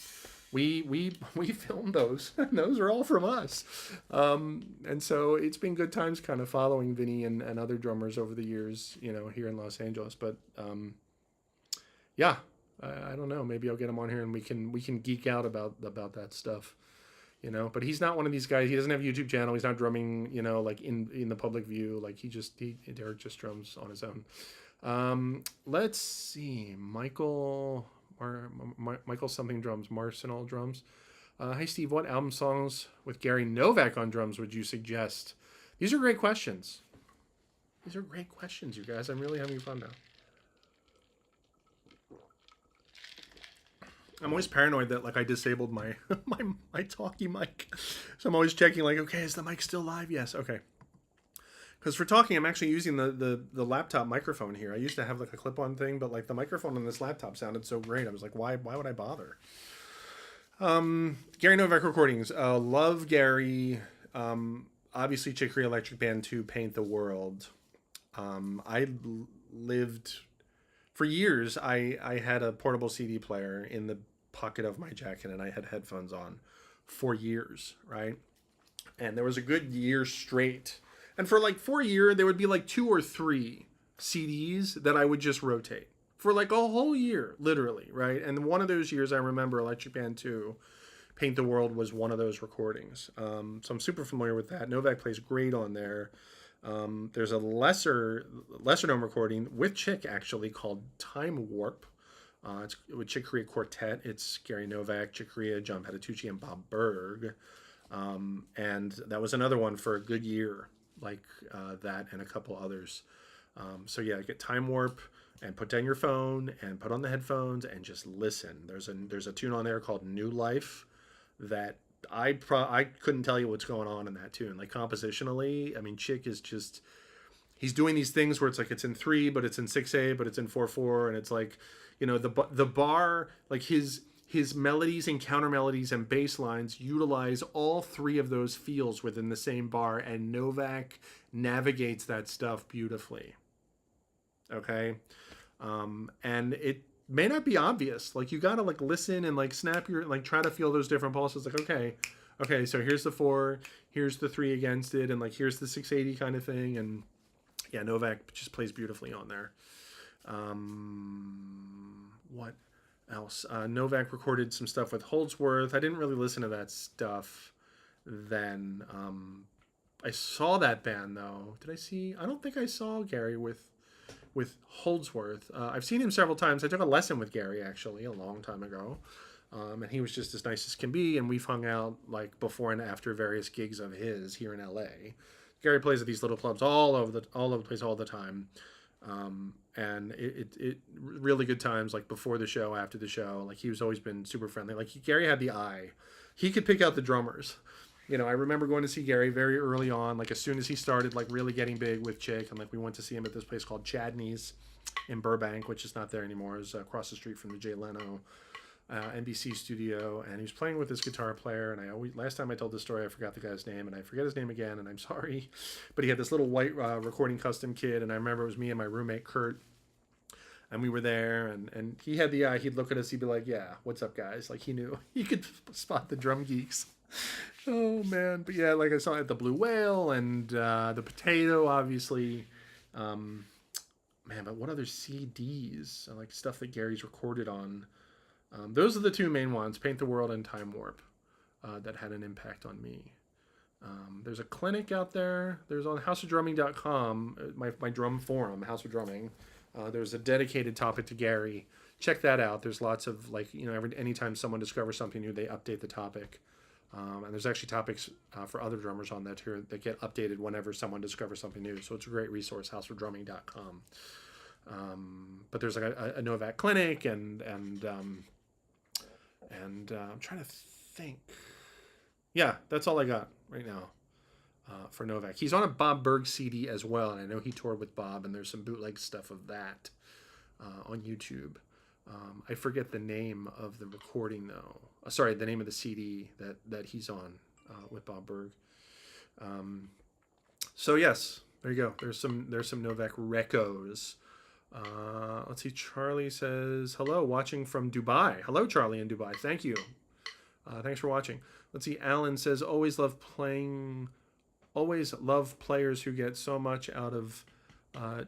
we filmed those. Those are all from us. And so it's been good times, kind of following Vinnie and other drummers over the years, here in Los Angeles. But yeah, I don't know. Maybe I'll get him on here and we can geek out about that stuff, But he's not one of these guys. He doesn't have a YouTube channel. He's not drumming, like in the public view. Like Derek just drums on his own. Let's see, Michael something drums, Marcinal drums. Hi Steve, what album songs with Gary Novak on drums would you suggest? These are great questions. You guys. I'm really having fun now. I'm always paranoid that I disabled my my talkie mic, so I'm always checking okay, is the mic still live? Yes, okay. Because for talking, I'm actually using the laptop microphone here. I used to have a clip-on thing, but the microphone on this laptop sounded so great. I was like, why would I bother? Gary Novak recordings. Love Gary. Obviously, Chick Corea Electric Band 2, Paint the World. I lived for years. I had a portable CD player in the pocket of my jacket, and I had headphones on for years, right? And there was a good year straight. And for 4 years, there would be 2 or 3 CDs that I would just rotate for a whole year, literally, right? And one of those years, I remember Electric Band 2, Paint the World was one of those recordings. So I'm super familiar with that. Novak plays great on there. There's a lesser known recording with Chick actually called Time Warp. It's with Chick Corea Quartet. It's Gary Novak, Chick Corea, John Patitucci, and Bob Berg. And that was another one for a good year, that and a couple others. So yeah, get Time Warp and put down your phone and put on the headphones and just listen. There's a tune on there called New Life that I couldn't tell you what's going on in that tune. Like compositionally, I mean, Chick is just, he's doing these things where it's like it's in 3, but it's in 6/8, but it's in 4/4, and it's like, the bar, like his melodies and counter melodies and bass lines utilize all 3 of those feels within the same bar, and Novak navigates that stuff beautifully. Okay, and it may not be obvious. Like, you gotta like listen and like snap your, like try to feel those different pulses. Like, okay, so here's the 4, here's the 3 against it, and like here's the 680 kind of thing. And yeah, Novak just plays beautifully on there. What else? Novak recorded some stuff with Holdsworth. I didn't really listen to that stuff then. I saw that band though. Did I see? I don't think I saw Gary with Holdsworth. I've seen him several times. I took a lesson with Gary actually a long time ago, and he was just as nice as can be. And we've hung out like before and after various gigs of his here in LA. Gary plays at these little clubs all over the place all the time, and it really good times. Like before the show, after the show, like he's always been super friendly. Like Gary had the eye; he could pick out the drummers. I remember going to see Gary very early on, like as soon as he started like really getting big with Chick, and like we went to see him at this place called Chadney's in Burbank, which is not there anymore. It's across the street from the Jay Leno NBC studio, and he was playing with his guitar player. And last time I told this story, I forgot the guy's name, and I forget his name again, and I'm sorry, but he had this little white recording custom kit, and I remember it was me and my roommate Kurt, and we were there, and he had the eye. He'd look at us, he'd be like, "Yeah, what's up, guys?" Like he knew, he could spot the drum geeks. Oh man, but yeah, like I saw at the Blue Whale and the Potato, obviously. Man, but what other CDs? Like stuff that Gary's recorded on. Those are the 2 main ones, Paint the World and Time Warp, that had an impact on me. There's a clinic out there. There's on houseofdrumming.com, my drum forum, House of Drumming. There's a dedicated topic to Gary. Check that out. There's lots of like, anytime someone discovers something new, they update the topic. And there's actually topics for other drummers on that too that get updated whenever someone discovers something new. So it's a great resource, houseofdrumming.com. But there's like a Novak clinic, and I'm trying to think. Yeah, that's all I got right now for Novak. He's on a Bob Berg CD as well, and I know he toured with Bob, and there's some bootleg stuff of that on YouTube. I forget the name of the recording though. Sorry, the name of the CD that he's on with Bob Berg. So yes, there you go. There's some Novak recos. Let's see. Charlie says hello, watching from Dubai. Hello, Charlie in Dubai. Thank you. Thanks for watching. Let's see. Alan says always love players who get so much out of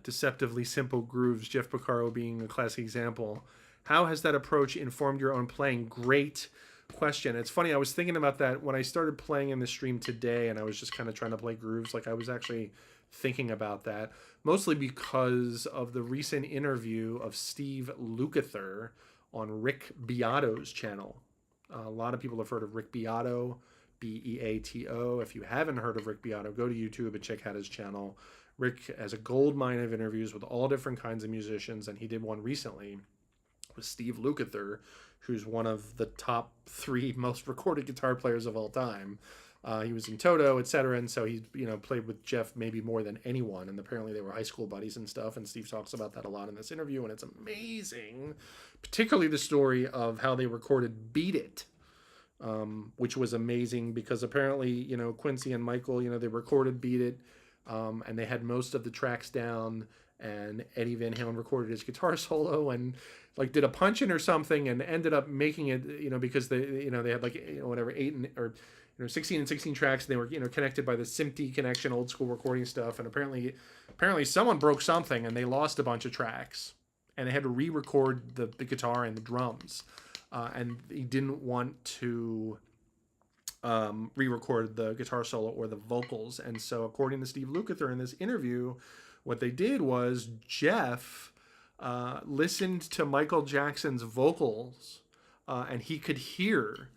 deceptively simple grooves. Jeff Pocaro being a classic example. How has that approach informed your own playing? Great question. It's funny, I was thinking about that when I started playing in the stream today, and I was just kind of trying to play grooves. Like I was actually thinking about that, mostly because of the recent interview of Steve Lukather on Rick Beato's channel. A lot of people have heard of Rick Beato, Beato. If you haven't heard of Rick Beato, go to YouTube and check out his channel. Rick has a gold mine of interviews with all different kinds of musicians, and he did one recently with Steve Lukather, who's one of the top 3 most recorded guitar players of all time. He was in Toto, etc., and so he played with Jeff maybe more than anyone, and apparently they were high school buddies and stuff, and Steve talks about that a lot in this interview, and it's amazing, particularly the story of how they recorded Beat It, which was amazing because apparently Quincy and Michael, they recorded Beat It, and they had most of the tracks down, and Eddie Van Halen recorded his guitar solo and like did a punch in or something, and ended up making it, because they had like whatever 16 and 16 tracks, and they were connected by the SMPTE connection, old school recording stuff, and apparently someone broke something and they lost a bunch of tracks, and they had to re-record the guitar and the drums, and he didn't want to re-record the guitar solo or the vocals, and so according to Steve Lukather in this interview, what they did was Jeff listened to Michael Jackson's vocals, and he could hear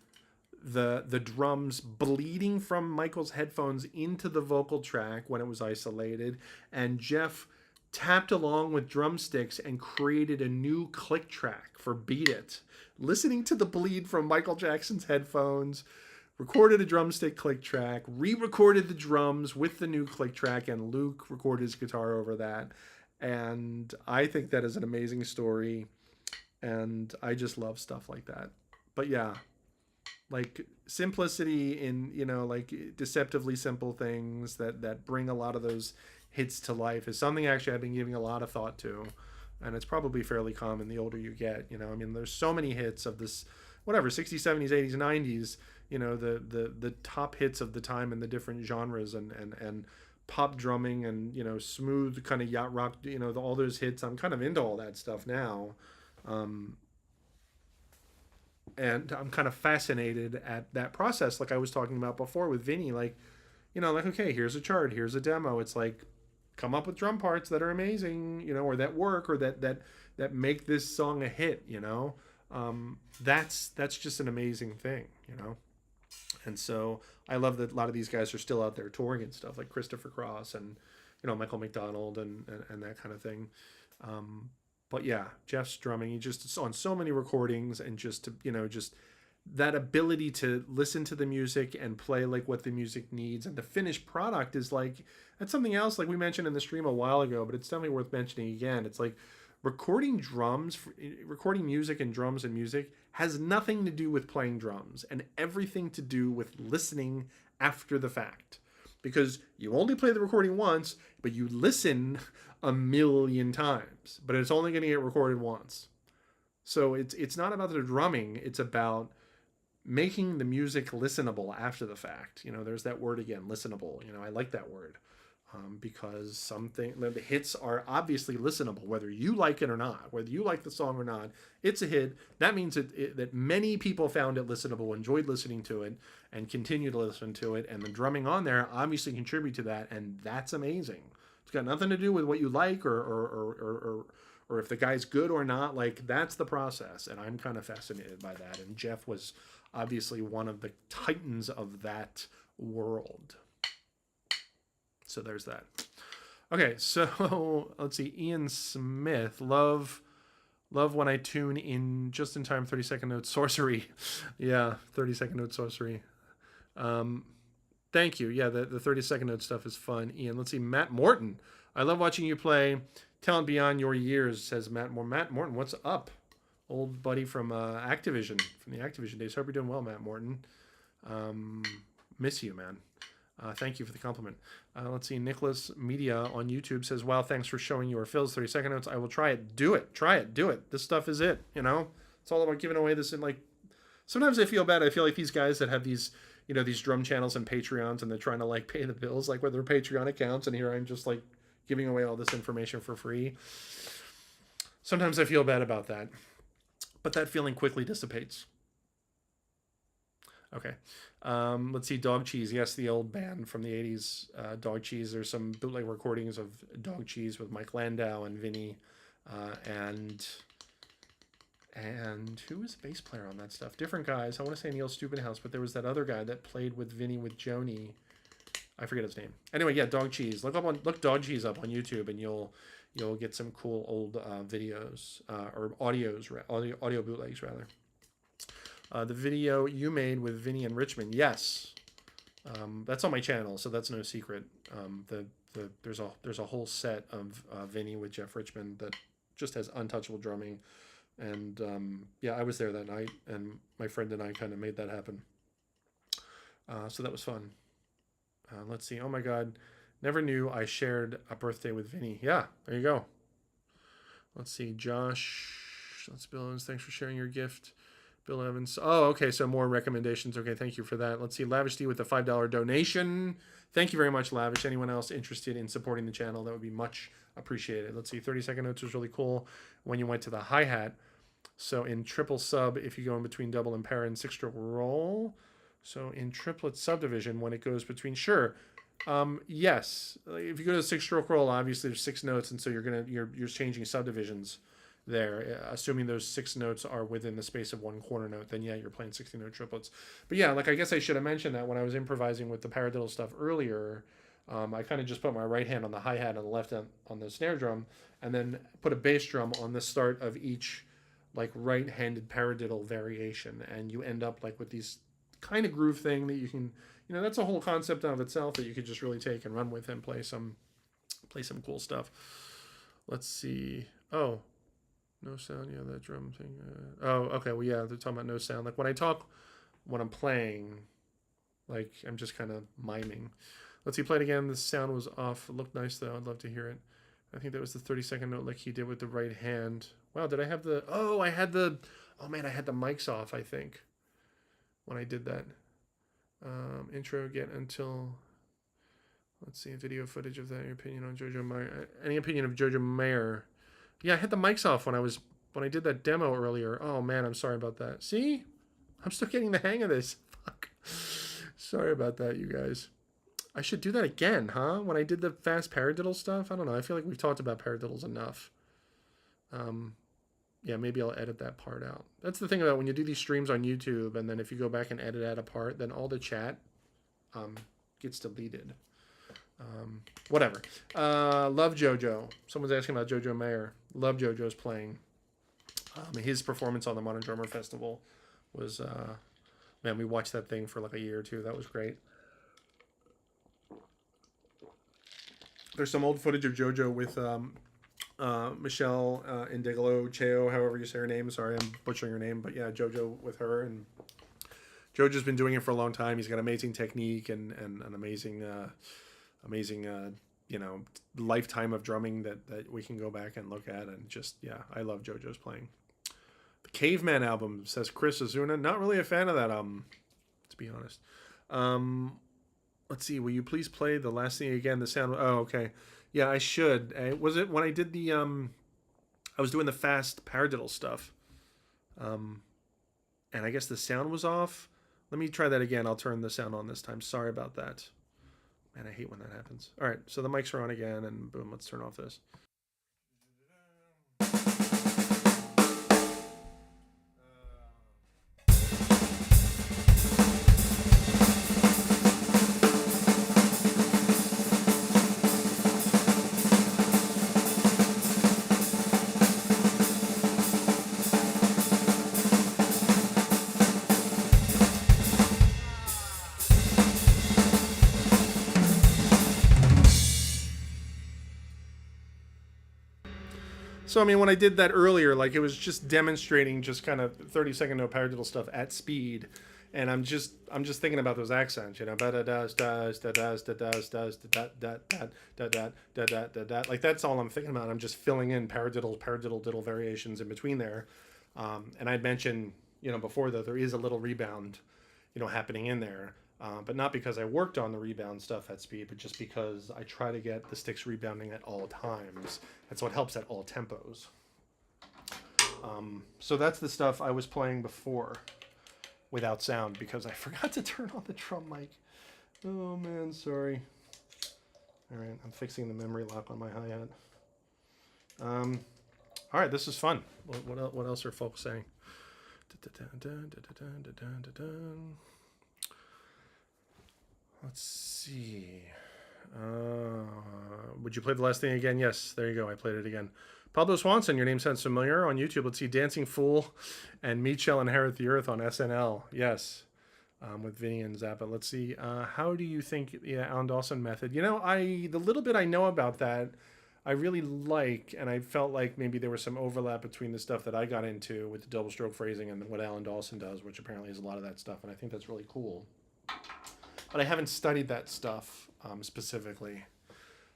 the drums bleeding from Michael's headphones into the vocal track when it was isolated, and Jeff tapped along with drumsticks and created a new click track for Beat It, listening to the bleed from Michael Jackson's headphones recorded a drumstick click track, re-recorded the drums with the new click track, and Luke recorded his guitar over that. And I think that is an amazing story, and I just love stuff like that. But yeah, like simplicity in, like deceptively simple things that bring a lot of those hits to life is something actually I've been giving a lot of thought to, and it's probably fairly common the older you get. I mean, there's so many hits of this, whatever, 60s, 70s, 80s, 90s, the top hits of the time in the different genres, and pop drumming, and smooth kind of yacht rock, all those hits. I'm kind of into all that stuff now. And I'm kind of fascinated at that process, like I was talking about before with Vinnie. Like, okay, here's a chart, here's a demo. It's like, come up with drum parts that are amazing, or that work, or that make this song a hit. That's just an amazing thing. And so I love that a lot of these guys are still out there touring and stuff, like Christopher Cross and Michael McDonald and that kind of thing. But yeah, Jeff's drumming, he just on so many recordings, and just that ability to listen to the music and play like what the music needs, and the finished product is like, that's something else, like we mentioned in the stream a while ago, but it's definitely worth mentioning again. It's like recording music and drums and music has nothing to do with playing drums, and everything to do with listening after the fact, because you only play the recording once, but you listen a million times, but it's only going to get recorded once. So it's not about the drumming, it's about making the music listenable after the fact. There's that word again, listenable. I like that word, because the hits are obviously listenable, whether you like it or not, whether you like the song or not. It's a hit. That means that many people found it listenable, enjoyed listening to it, and continue to listen to it. And the drumming on there obviously contribute to that, and that's amazing. It's got nothing to do with what you like or if the guy's good or not. Like, that's the process, and I'm kind of fascinated by that. And Jeff was obviously one of the titans of that world. So there's that. Okay, so let's see. Ian Smith, love when I tune in just in time 30-second note sorcery. Yeah, 30-second note sorcery. Thank you. Yeah, the 30-second note stuff is fun. Ian, let's see. Matt Morton, I love watching you play. Talent beyond your years, says Matt Morton. Matt Morton, what's up? Old buddy from Activision, from the Activision days. Hope you're doing well, Matt Morton. Miss you, man. Thank you for the compliment. Let's see. Nicholas Media on YouTube says, wow, thanks for showing your fills. 30-second notes. I will try it. Do it. Try it. Do it. This stuff is it. It's all about giving away this. And like, sometimes I feel bad. I feel like these guys that have these, these drum channels and Patreons, and they're trying to like pay the bills, like with their Patreon accounts. And here I'm just like giving away all this information for free. Sometimes I feel bad about that, but that feeling quickly dissipates. Okay. Let's see. Dog Cheese. Yes, the old band from the 80s, Dog Cheese. There's some bootleg recordings of Dog Cheese with Mike Landau and Vinnie, and who was the bass player on that stuff? Different guys. I want to say Neil Stupidhouse, but there was that other guy that played with Vinnie with Joni. I forget his name. Anyway, yeah, Dog Cheese. Look Dog Cheese up on YouTube, and you'll get some cool old videos or audio bootlegs rather. The video you made with Vinnie and Richmond, yes, that's on my channel, so that's no secret. There's a whole set of Vinnie with Jeff Richmond that just has untouchable drumming, and yeah, I was there that night, and my friend and I kind of made that happen. So that was fun. Let's see. Oh my God, never knew I shared a birthday with Vinnie. Yeah, there you go. Let's see. Josh, let's Bill Evans. Thanks for sharing your gift. Bill Evans. Oh, okay. So more recommendations. Okay, thank you for that. Let's see. Lavish D with the $5 donation. Thank you very much, Lavish. Anyone else interested in supporting the channel, that would be much appreciated. Let's see. 30-second notes was really cool when you went to the hi-hat. So in triple sub, if you go in between double and para and 6-stroke roll. So in triplet subdivision, when it goes between, sure. Yes. If you go to the 6-stroke roll, obviously there's 6 notes, and so you're changing subdivisions there, assuming those 6 notes are within the space of 1 quarter note, then yeah, you're playing 60-note triplets. But yeah, like I guess I should have mentioned that when I was improvising with the paradiddle stuff earlier, I kind of just put my right hand on the hi-hat and the left hand on the snare drum, and then put a bass drum on the start of each like right-handed paradiddle variation, and you end up like with these kind of groove thing that you can, that's a whole concept of itself that you could just really take and run with and play some cool stuff. Let's see. Oh, no sound. Yeah, that drum thing. Okay. Well, yeah, they're talking about no sound. Like when I talk, when I'm playing, like I'm just kind of miming. Let's see. Play it again. The sound was off. It looked nice though. I'd love to hear it. I think that was the 30-second note like he did with the right hand. Wow, did I have the... Oh, I had the mics off, I think, when I did that. Intro, get until... Let's see, video footage of that. Your opinion on Jojo Mayer. Any opinion of Jojo Mayer? Yeah, I had the mics off when I did that demo earlier. Oh, man, I'm sorry about that. See? I'm still getting the hang of this. Fuck. Sorry about that, you guys. I should do that again, huh? When I did the fast paradiddle stuff? I don't know. I feel like we've talked about paradiddles enough. Yeah, maybe I'll edit that part out. That's the thing about when you do these streams on YouTube, and then if you go back and edit out a part, then all the chat gets deleted. Whatever. Love JoJo. Someone's asking about JoJo Mayer. Love JoJo's playing. His performance on the Modern Drummer Festival was... man, we watched that thing for like a year or two. That was great. There's some old footage of JoJo with Michel Cheo, however you say her name. Sorry, I'm butchering her name. But yeah, JoJo with her. And JoJo's been doing it for a long time. He's got amazing technique and an amazing, lifetime of drumming that we can go back and look at. And just, yeah, I love JoJo's playing. The Caveman album, says Chris Azuna. Not really a fan of that album, to be honest. Let's see. Will you please play the last thing again? The sound. Oh, okay. Yeah, I should. Was it when I did the I was doing the fast paradiddle stuff, and I guess the sound was off. Let me try that again. I'll turn the sound on this time. Sorry about that. Man, I hate when that happens. All right, so the mics are on again, and boom, let's turn off this. So, I mean, when I did that earlier, like, it was just demonstrating just kind of 30-second note paradiddle stuff at speed. And I'm just thinking about those accents, you know. Like, that's all I'm thinking about. I'm just filling in paradiddle diddle variations in between there. And I'd mentioned, before that there is a little rebound, happening in there. But not because I worked on the rebound stuff at speed, but just because I try to get the sticks rebounding at all times. And so it helps at all tempos. So that's the stuff I was playing before without sound because I forgot to turn on the drum mic. Oh man, sorry. All right, I'm fixing the memory lock on my hi-hat. All right, this is fun. What else are folks saying? Let's see. Would you play the last thing again? Yes, there you go. I played it again. Pablo Swanson, your name sounds familiar on YouTube. Let's see. Dancing Fool and Michel Inherit the Earth on SNL. Yes. With Vinnie and Zappa. Let's see. How do you think Alan Dawson method? The little bit I know about that, I really like, and I felt like maybe there was some overlap between the stuff that I got into with the double stroke phrasing and what Alan Dawson does, which apparently is a lot of that stuff, and I think that's really cool. But I haven't studied that stuff specifically.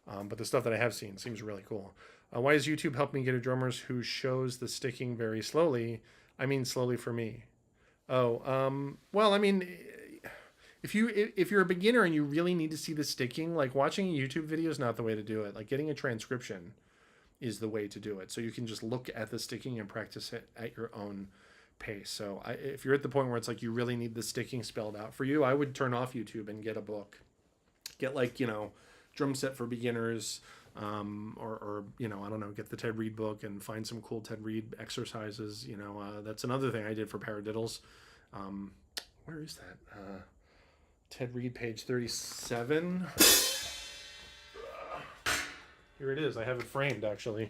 But the stuff that I have seen seems really cool. Why does YouTube help me get a drummers who shows the sticking very slowly? I mean, slowly for me. Well, I mean, if you're a beginner and you really need to see the sticking, like watching a YouTube video is not the way to do it. Like getting a transcription is the way to do it. So you can just look at the sticking and practice it at your own pace. So if you're at the point where it's like you really need the sticking spelled out for you, I would turn off YouTube and get a book. Get drum set for beginners, or I don't know, get the Ted Reed book and find some cool Ted Reed exercises. That's another thing I did for paradiddles. Where is that? Ted Reed, page 37. Here it is. I have it framed, actually.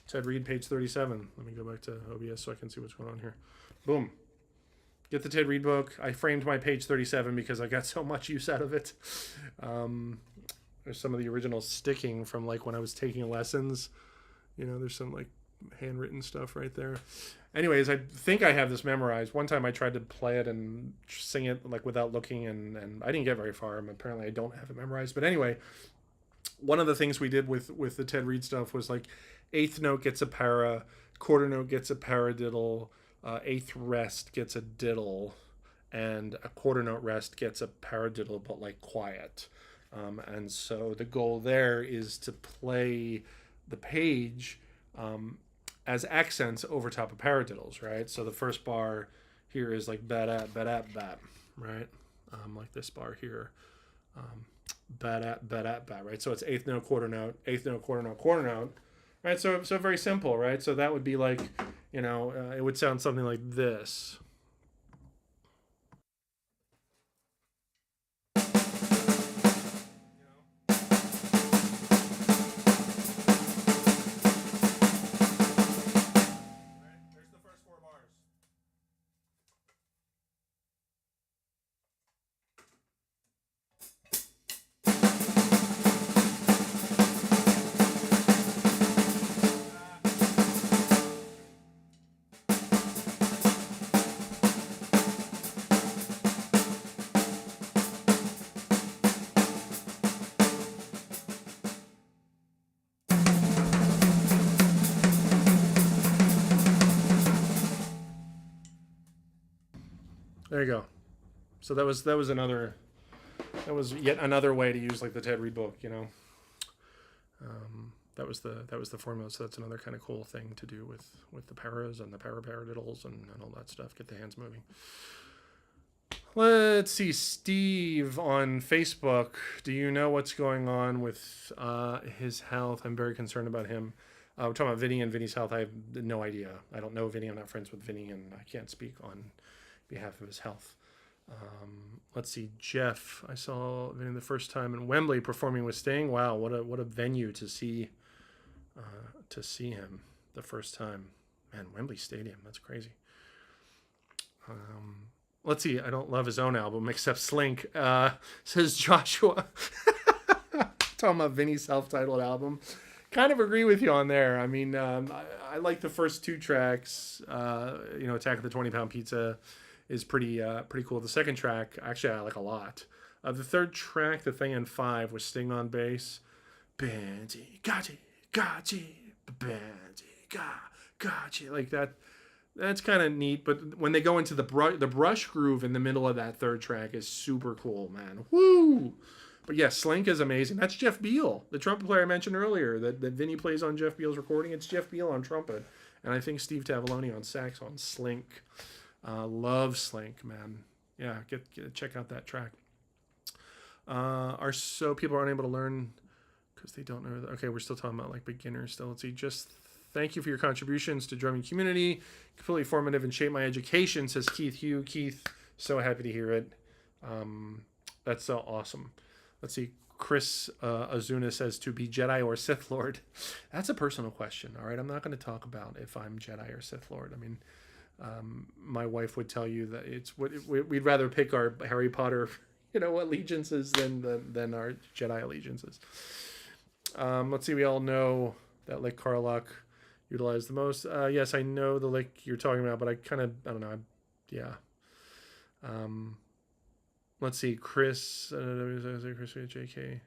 Ted Reed, page 37. Let me go back to OBS so I can see what's going on here. Boom. Get the Ted Reed book. I framed my page 37 because I got so much use out of it. There's some of the original sticking from like when I was taking lessons. You know, there's some like handwritten stuff right there. Anyways, I think I have this memorized. One time I tried to play it and sing it like without looking, and I didn't get very far. Apparently I don't have it memorized. But anyway, one of the things we did with the Ted Reed stuff was like eighth note gets a para, quarter note gets a paradiddle, eighth rest gets a diddle, and a quarter note rest gets a paradiddle, but like quiet. And so the goal there is to play the page as accents over top of paradiddles, right? So the first bar here is like bat, right? Like this bar here, bat, right? So it's eighth note, quarter note, eighth note, quarter note, quarter note, right? So very simple, right? So that would be like, you know, it would sound something like this. There you go. So that was yet another way to use like the Ted Reed book, you know. That was the formula. So that's another kind of cool thing to do with the paras and the paradiddles and all that stuff. Get the hands moving. Let's see, Steve on Facebook. Do you know what's going on with his health? I'm very concerned about him. We're talking about Vinnie and Vinnie's health. I have no idea. I don't know Vinnie. I'm not friends with Vinnie, and I can't speak on behalf of his health. Let's see, Jeff. I saw Vinnie the first time in Wembley performing with Sting. Wow, what a venue to see him the first time. Man, Wembley Stadium. That's crazy. Let's see. I don't love his own album except Slink. Says Joshua. Talking about Vinnie's self-titled album. Kind of agree with you on there. I mean, I like the first two tracks. You know, Attack of the 20-Pound Pizza is pretty cool. The second track, actually, I like a lot. The third track, The Thing in 5, was Sting on bass. Bandy, gotcha, bandy, gotcha, like that. That's kind of neat. But when they go into the brush groove in the middle of that third track is super cool, man. Woo! But yeah, Slink is amazing. That's Jeff Beal, the trumpet player I mentioned earlier, that Vinnie plays on Jeff Beal's recording. It's Jeff Beal on trumpet, and I think Steve Tavoloni on sax on Slink. Love Slink, man. Yeah, get check out that track. So people are unable to learn because they don't know. Okay, we're still talking about like beginners still. Let's see. Just thank you for your contributions to drumming community. Completely formative and shaped my education, says Keith Hugh. Keith, so happy to hear it. That's so awesome. Let's see. Chris Azuna says, to be Jedi or Sith Lord. That's a personal question. All right, I'm not going to talk about if I'm Jedi or Sith Lord. I mean, my wife would tell you that we'd rather pick our Harry Potter, you know, allegiances than our Jedi allegiances. Let's see. We all know that lick Carlock utilized the most. Yes, I know the lick you're talking about, but I don't know. Yeah. Let's see. Chris JK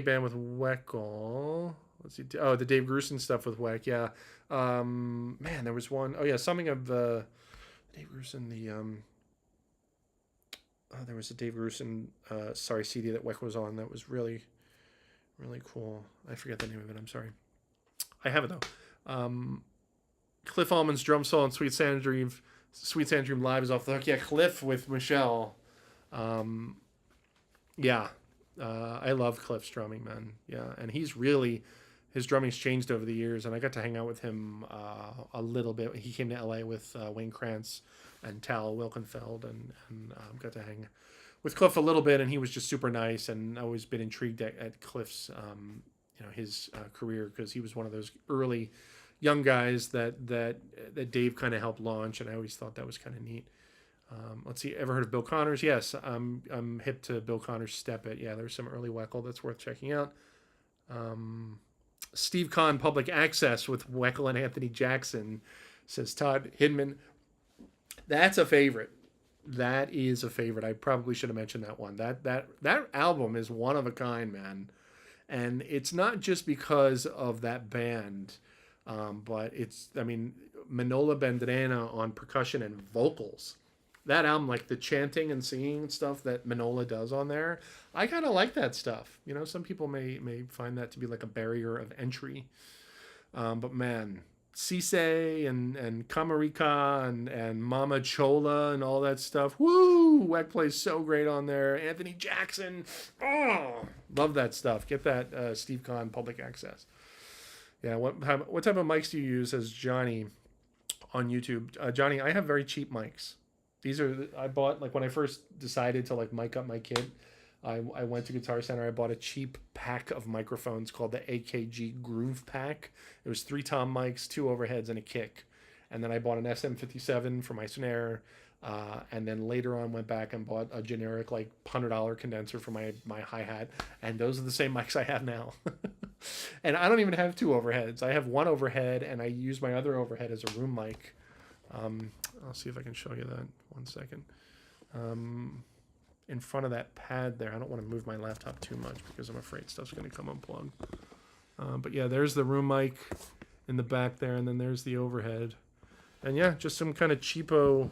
band with Weckl. Let's see. Oh, the Dave Grusin stuff with Weck. Yeah. Man, there was one. Oh yeah, something of Dave Grusin. There was a Dave Grusin CD that Weck was on that was really, really cool. I forget the name of it. I'm sorry. I have it though. Cliff Allman's drum solo and Sweet Sand Dream Live is off the hook. Yeah, Cliff with Michel. Yeah. I love Cliff's drumming, man. Yeah, and his drumming's changed over the years, and I got to hang out with him a little bit. He came to LA with Wayne Krantz and Tal Wilkenfeld, and got to hang with Cliff a little bit, and he was just super nice, and I've always been intrigued at Cliff's his career, because he was one of those early young guys that Dave kind of helped launch, and I always thought that was kind of neat. Let's see. Ever heard of Bill Connors? Yes, I'm hip to Bill Connors' Step It. Yeah, there's some early Weckl that's worth checking out. Steve Kahn Public Access with Weckl and Anthony Jackson, says Todd Hidman. That's a favorite. That is a favorite. I probably should have mentioned that one. That album is one of a kind, man. And it's not just because of that band, but it's, I mean, Manola Bandrena on percussion and vocals. That album, like the chanting and singing and stuff that Manola does on there, I kind of like that stuff. You know, some people may find that to be like a barrier of entry. But man, Cisse and Kamarika and Mama Chola and all that stuff. Woo! Weck plays so great on there. Anthony Jackson. Oh, love that stuff. Get that Steve Kahn Public Access. Yeah, what type of mics do you use, as Johnny on YouTube? Johnny, I have very cheap mics. These are, I bought, like when I first decided to like mic up my kit, I went to Guitar Center. I bought a cheap pack of microphones called the AKG Groove Pack. It was 3 tom mics, 2 overheads, and a kick. And then I bought an SM57 for my snare. And then later on went back and bought a generic like $100 condenser for my hi-hat. And those are the same mics I have now. And I don't even have 2 overheads. I have 1 overhead, and I use my other overhead as a room mic. I'll see if I can show you that. 1 second. In front of that pad there, I don't want to move my laptop too much because I'm afraid stuff's going to come unplugged. But yeah, there's the room mic in the back there, and then there's the overhead. And yeah, just some kind of cheapo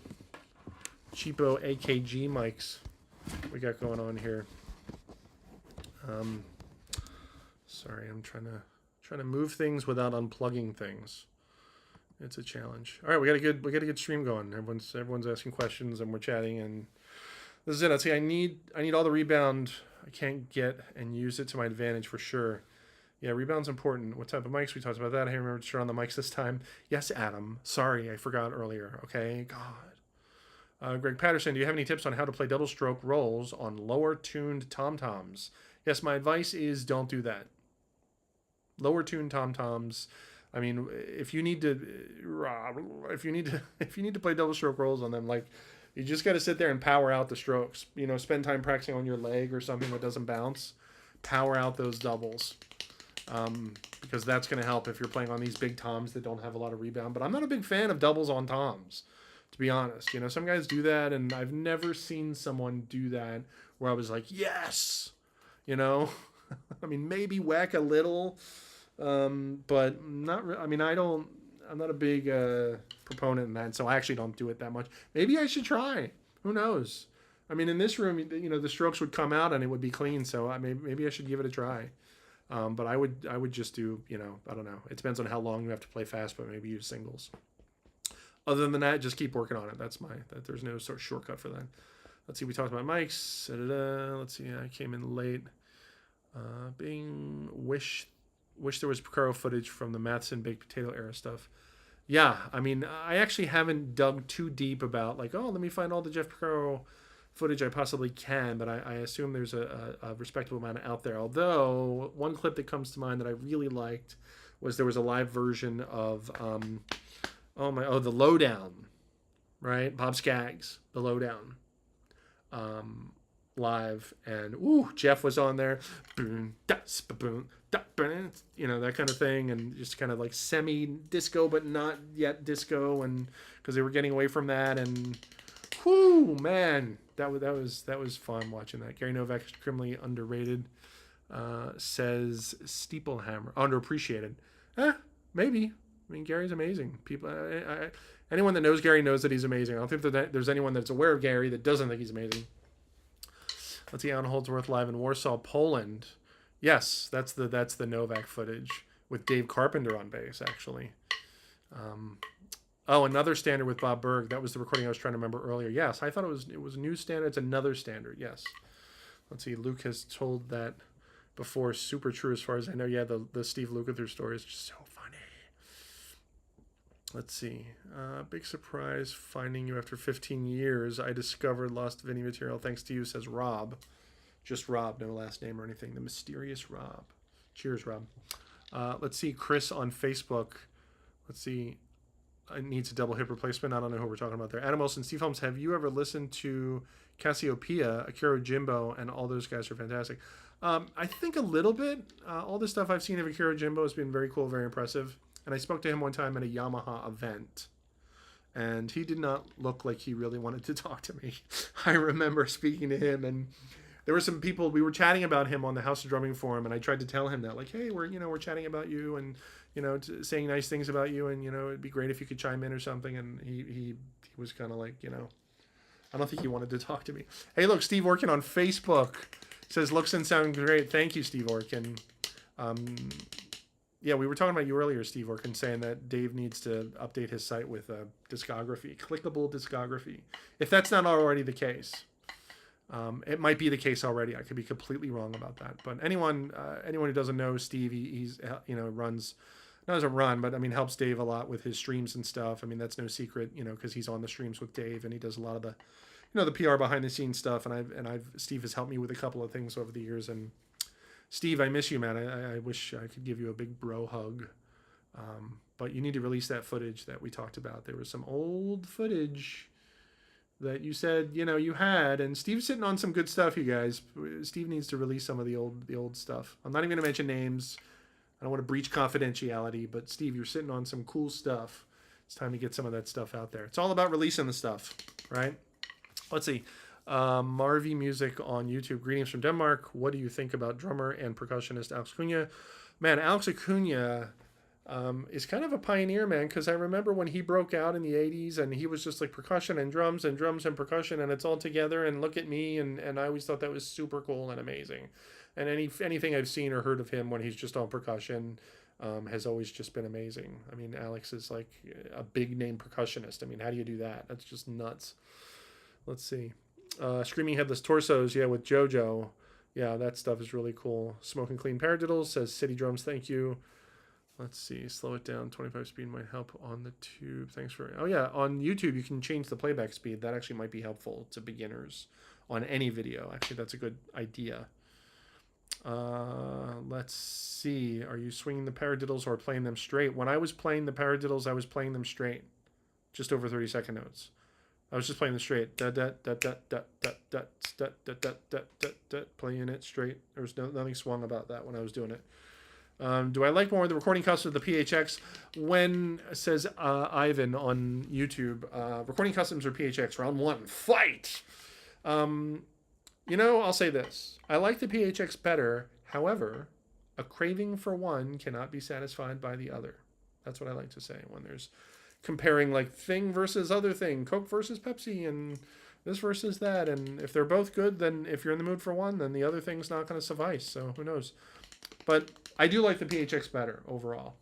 AKG mics we got going on here. Sorry, I'm trying to move things without unplugging things. It's a challenge. All right, we got a good stream going. Everyone's asking questions and we're chatting, and this is it. I'd say I need all the rebound I can't get and use it to my advantage for sure. Yeah, rebound's important. What type of mics? We talked about that. I remember to turn on the mics this time. Yes, Adam. Sorry, I forgot earlier. Okay, God. Greg Patterson, do you have any tips on how to play double stroke rolls on lower tuned tom-toms? Yes, my advice is don't do that. Lower tuned tom-toms. I mean, if you need to play double stroke rolls on them, like, you just got to sit there and power out the strokes. You know, spend time practicing on your leg or something that doesn't bounce. Power out those doubles, because that's going to help if you're playing on these big toms that don't have a lot of rebound. But I'm not a big fan of doubles on toms, to be honest. You know, some guys do that, and I've never seen someone do that where I was like, yes, you know. I mean, maybe whack a little, but not. I mean, I'm not a big proponent in that, so I actually don't do it that much. Maybe I should try. Who knows? I mean, in this room, you know, the strokes would come out and it would be clean, so maybe I should give it a try. But I would just do, you know, I don't know. It depends on how long you have to play fast, but maybe use singles. Other than that, just keep working on it. There's no sort of shortcut for that. Let's see, we talked about mics. Let's see, I came in late. Wish there was Pocaro footage from the Matheson baked potato era stuff. Yeah, I mean, I actually haven't dug too deep about like, oh, let me find all the Jeff Pocaro footage I possibly can, but I assume there's a respectable amount out there. Although one clip that comes to mind that I really liked was there was a live version of the Lowdown, right? Bob Skaggs, the Lowdown, live, and Jeff was on there, you know, that kind of thing, and just kind of like semi-disco but not yet disco, and because they were getting away from that, and man, that was fun watching that. Gary Novak is criminally underrated, says Steeplehammer. Underappreciated. Maybe. I mean, Gary's amazing. People, anyone that knows Gary knows that he's amazing. I don't think that there's anyone that's aware of Gary that doesn't think he's amazing. Let's see, Alan Holdsworth live in Warsaw, Poland. Yes, that's the Novak footage with Dave Carpenter on bass, actually. Another standard with Bob Berg. That was the recording I was trying to remember earlier. Yes, I thought it was a new standard. It's another standard. Yes. Let's see. Luke has told that before. Super true as far as I know. Yeah, the Steve Lukather story is just so funny. Let's see. Big surprise finding you after 15 years. I discovered lost Vinnie material thanks to you, says Rob. Just Rob, no last name or anything. The mysterious Rob. Cheers, Rob. Let's see. Chris on Facebook. Let's see. needs a double hip replacement. I don't know who we're talking about there. Adam Wilson, Steve Holmes, have you ever listened to Cassiopeia, Akira Jimbo, and all those guys are fantastic? I think a little bit. All the stuff I've seen of Akira Jimbo has been very cool, very impressive. And I spoke to him one time at a Yamaha event, and he did not look like he really wanted to talk to me. I remember speaking to him, and there were some people, we were chatting about him on the House of Drumming forum, and I tried to tell him that, like, hey, we're chatting about you, and saying nice things about you, and it'd be great if you could chime in or something. And he was kind of like, I don't think he wanted to talk to me. Hey, look, Steve Orkin on Facebook says looks and sound great. Thank you, Steve Orkin. Yeah, we were talking about you earlier, Steve Orkin, saying that Dave needs to update his site with discography, clickable discography. If that's not already the case, it might be the case already. I could be completely wrong about that. But anyone who doesn't know Steve, he's runs, not doesn't run, but I mean helps Dave a lot with his streams and stuff. I mean that's no secret, because he's on the streams with Dave and he does a lot of the, the PR behind the scenes stuff. And Steve has helped me with a couple of things over the years. And Steve, I miss you, man. I wish I could give you a big bro hug. But you need to release that footage that we talked about. There was some old footage that you said, you had, and Steve's sitting on some good stuff, you guys. Steve needs to release some of the old stuff. I'm not even going to mention names. I don't want to breach confidentiality, but Steve, you're sitting on some cool stuff. It's time to get some of that stuff out there. It's all about releasing the stuff, right? Let's see. Marvy Music on YouTube. Greetings from Denmark. What do you think about drummer and percussionist Alex Acuna? Man, Alex Acuna is kind of a pioneer, man, because I remember when he broke out in the 80s and he was just like percussion and drums and percussion and it's all together and look at me, and I always thought that was super cool and amazing. And anything I've seen or heard of him when he's just on percussion has always just been amazing. I mean, Alex is like a big name percussionist. I mean, how do you do that? That's just nuts. Let's see. Screaming Headless Torsos, yeah, with JoJo. Yeah, that stuff is really cool. Smoking Clean Paradiddles says City Drums, thank you. Let's see, slow it down. 25 speed might help on the tube. Thanks for... Oh, yeah, on YouTube, you can change the playback speed. That actually might be helpful to beginners on any video. Actually, that's a good idea. Let's see. Are you swinging the paradiddles or playing them straight? When I was playing the paradiddles, I was playing them straight. Just over 30-second notes. I was just playing them straight. Playing it straight. There was nothing swung about that when I was doing it. Do I like more the recording custom of the PHX? When, says Ivan on YouTube, recording customs or PHX, round one, fight! I'll say this. I like the PHX better. However, a craving for one cannot be satisfied by the other. That's what I like to say when there's comparing like thing versus other thing, Coke versus Pepsi, and this versus that. And if they're both good, then if you're in the mood for one, then the other thing's not going to suffice. So who knows? But I do like the PHX better overall.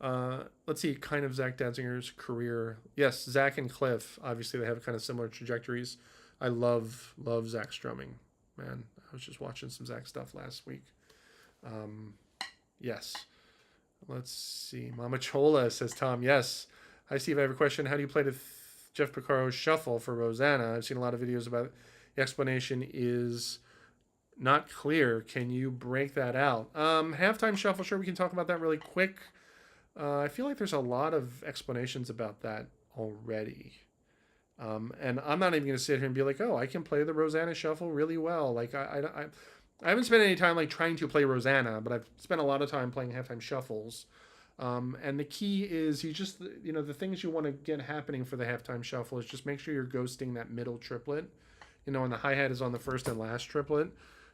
Let's see, kind of Zach Danzinger's career. Yes, Zach and Cliff, obviously they have kind of similar trajectories. I love Zach's drumming, man. I was just watching some Zach stuff last week. Yes. Let's see. Mama Chola, says Tom. Yes. Hi, Steve. I have a question. How do you play the Jeff Pocaro shuffle for Rosanna? I've seen a lot of videos about it. The explanation is not clear. Can you break that out? Halftime shuffle, sure, we can talk about that really quick. I feel like there's a lot of explanations about that already. And I'm not even going to sit here and be like, oh, I can play the Rosanna shuffle really well. Like, I haven't spent any time like trying to play Rosanna, but I've spent a lot of time playing halftime shuffles. And the key is you just, the things you want to get happening for the halftime shuffle is just make sure you're ghosting that middle triplet, and the hi-hat is on the first and last triplet,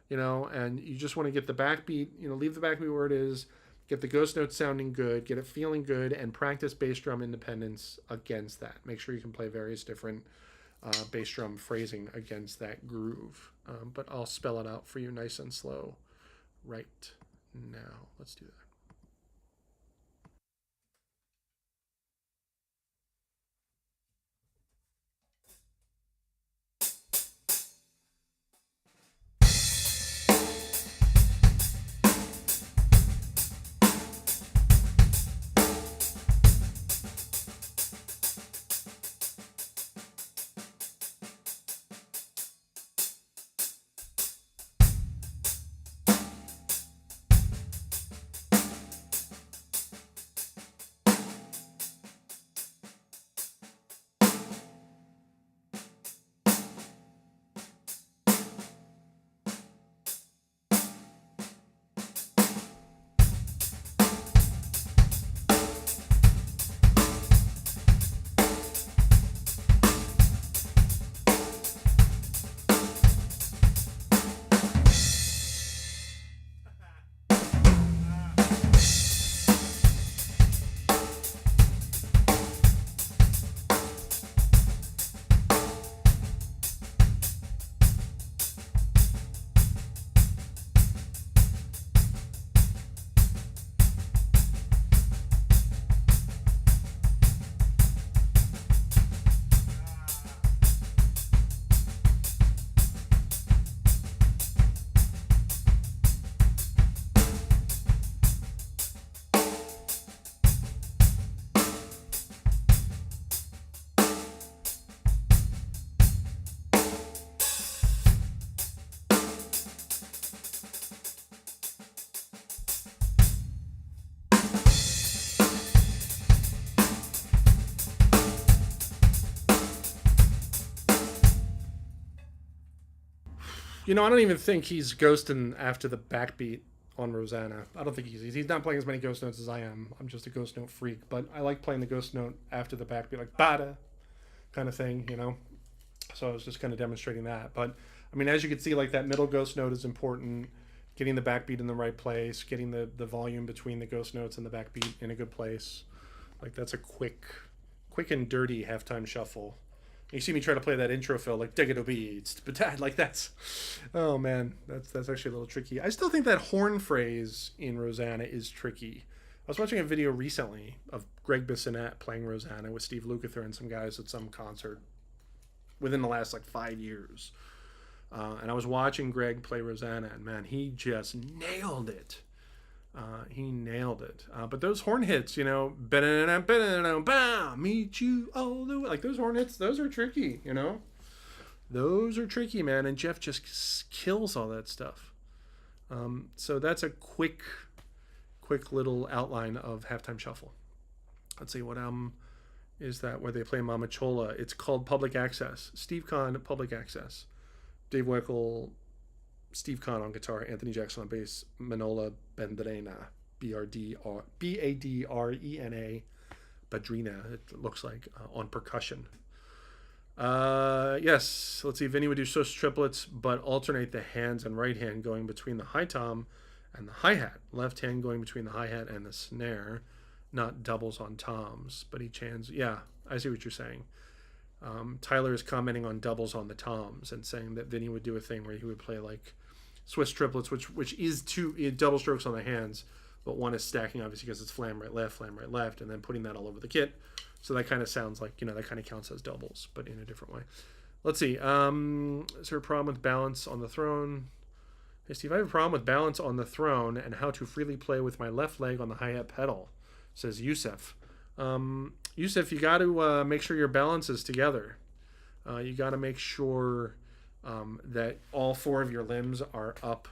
and you just want to get the backbeat, leave the backbeat where it is, get the ghost notes sounding good, get it feeling good, and practice bass drum independence against that. Make sure you can play various different bass drum phrasing against that groove. But I'll spell it out for you nice and slow right now. Let's do that. I don't even think he's ghosting after the backbeat on Rosanna. I don't think he's not playing as many ghost notes as I am. I'm just a ghost note freak, but I like playing the ghost note after the backbeat, like bada kind of thing, So I was just kind of demonstrating that. But I mean, as you can see, like that middle ghost note is important. Getting the backbeat in the right place, getting the volume between the ghost notes and the backbeat in a good place. Like that's a quick and dirty halftime shuffle. You see me try to play that intro fill like dig it beats, but like that's, oh man, that's actually a little tricky. I still think that horn phrase in Rosanna is tricky. I was watching a video recently of Greg Bissonette playing Rosanna with Steve Lukather and some guys at some concert within the last like 5 years. And I was watching Greg play Rosanna, and man, he just nailed it. He nailed it. But those horn hits, meet you all the way. Like those horn hits, those are tricky, Those are tricky, man. And Jeff just kills all that stuff. So that's a quick little outline of Halftime Shuffle. Let's see, what album is that where they play Mama Chola? It's called Public Access. Steve Kahn, Public Access. Dave Weckl, Steve Kahn on guitar, Anthony Jackson on bass, Manola Bandrena, Badrena, Badrina, it looks like, on percussion. Yes, let's see, Vinnie would do Swiss triplets, but alternate the hands and right hand going between the high tom and the hi-hat. Left hand going between the hi-hat and the snare, not doubles on toms, but he chants, yeah, I see what you're saying. Tyler is commenting on doubles on the toms and saying that Vinnie would do a thing where he would play like Swiss triplets, which is two double strokes on the hands, but one is stacking obviously because it's flam right left, and then putting that all over the kit. So that kind of sounds like, that kind of counts as doubles, but in a different way. Let's see. Is there a problem with balance on the throne? Hey Steve, I have a problem with balance on the throne and how to freely play with my left leg on the hi-hat pedal, says Yusef. Yusef, you got to make sure your balance is together. You got to make sure that all four of your limbs are up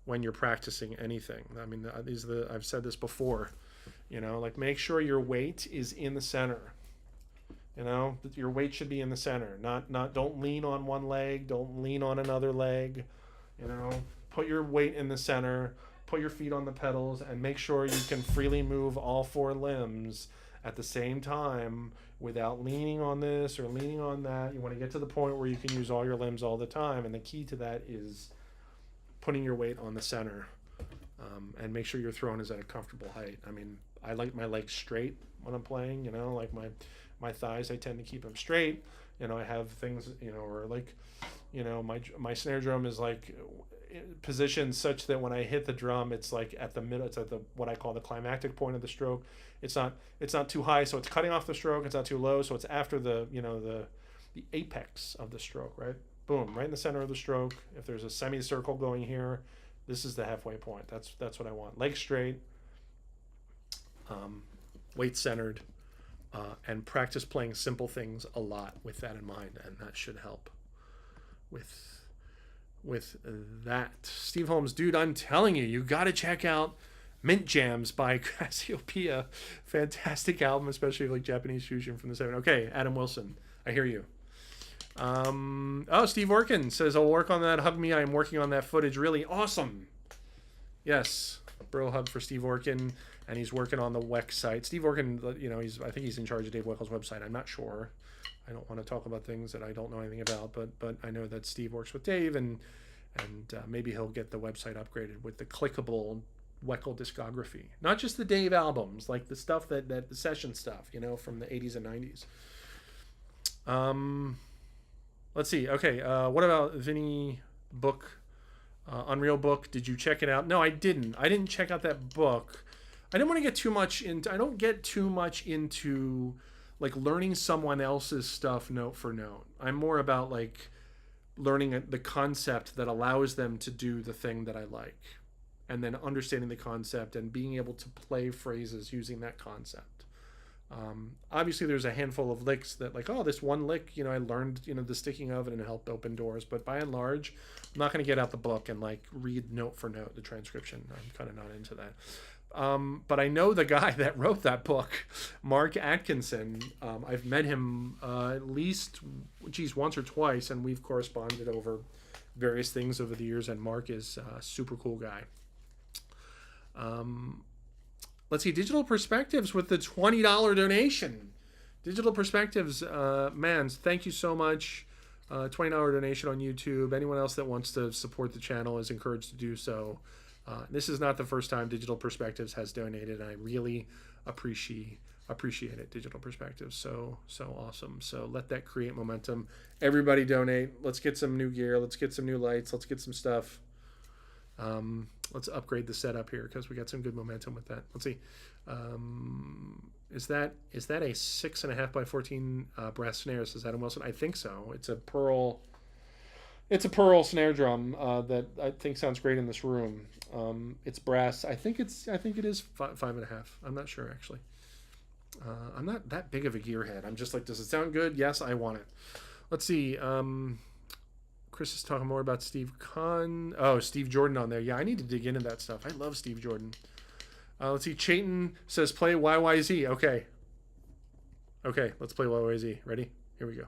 when you're practicing anything. I mean, I've said this before. Like make sure your weight is in the center. Your weight should be in the center. Not don't lean on one leg. Don't lean on another leg. Put your weight in the center. Put your feet on the pedals and make sure you can freely move all four limbs at the same time without leaning on this or leaning on that. You want to get to the point where you can use all your limbs all the time, and the key to that is putting your weight on the center, and make sure your throne is at a comfortable height. I mean, I like my legs straight when I'm playing, like my thighs, I tend to keep them straight. I have things, or like, my snare drum is like positioned such that when I hit the drum, it's like at the middle, it's at the what I call the climactic point of the stroke. It's not too high, so it's cutting off the stroke. It's not too low, so it's after the the apex of the stroke, right? Boom, right in the center of the stroke. If there's a semicircle going here, this is the halfway point. That's what I want. Legs straight, weight centered, and practice playing simple things a lot with that in mind, and that should help with that. Steve Holmes, dude, I'm telling you got to check out Mint Jams by Cassiopeia. Fantastic album, especially like Japanese fusion from the 70s. Okay, Adam Wilson, I hear you. Steve Orkin says, I'll work on that. Hug me. I'm working on that footage. Really awesome. Yes, bro hug for Steve Orkin, and he's working on the Weck site. Steve Orkin, I think he's in charge of Dave Weckle's website. I'm not sure. I don't want to talk about things that I don't know anything about, but I know that Steve works with Dave, and maybe he'll get the website upgraded with the clickable Weckl discography, not just the Dave albums, like the stuff that the session stuff, from the 80s and 90s. Let's see. Okay, what about Vinnie book, Unreal book? Did you check it out? No, I didn't. I didn't check out that book. I didn't want to get too much into. I don't get too much into like learning someone else's stuff note for note. I'm more about like learning the concept that allows them to do the thing that I like, and then understanding the concept and being able to play phrases using that concept. Obviously there's a handful of licks that like, this one lick, I learned, the sticking of it and it helped open doors. But by and large, I'm not going to get out the book and like read note for note the transcription. I'm kind of not into that. But I know the guy that wrote that book, Mark Atkinson. I've met him at least, once or twice, and we've corresponded over various things over the years, and Mark is a super cool guy. Let's see, Digital Perspectives with the $20 donation. Digital Perspectives, man, thank you so much. $20 donation on YouTube. Anyone else that wants to support the channel is encouraged to do so. This is not the first time Digital Perspectives has donated, and I really appreciate it. Digital Perspectives, so awesome. So let that create momentum. Everybody donate. Let's get some new gear. Let's get some new lights. Let's get some stuff. Let's upgrade the setup here because we got some good momentum with that. Let's see. Is that a 6.5 by 14 brass snare? Says Adam Wilson. I think so. It's a pearl snare drum that I think sounds great in this room. It's brass. I think it is 5.5. I'm not sure actually. I'm not that big of a gearhead. I'm just like, does it sound good? Yes, I want it. Let's see. Chris is talking more about Steve Kahn. Oh, Steve Jordan on there. Yeah, I need to dig into that stuff. I love Steve Jordan. Let's see. Chayton says play YYZ. Okay, let's play YYZ. Ready? Here we go.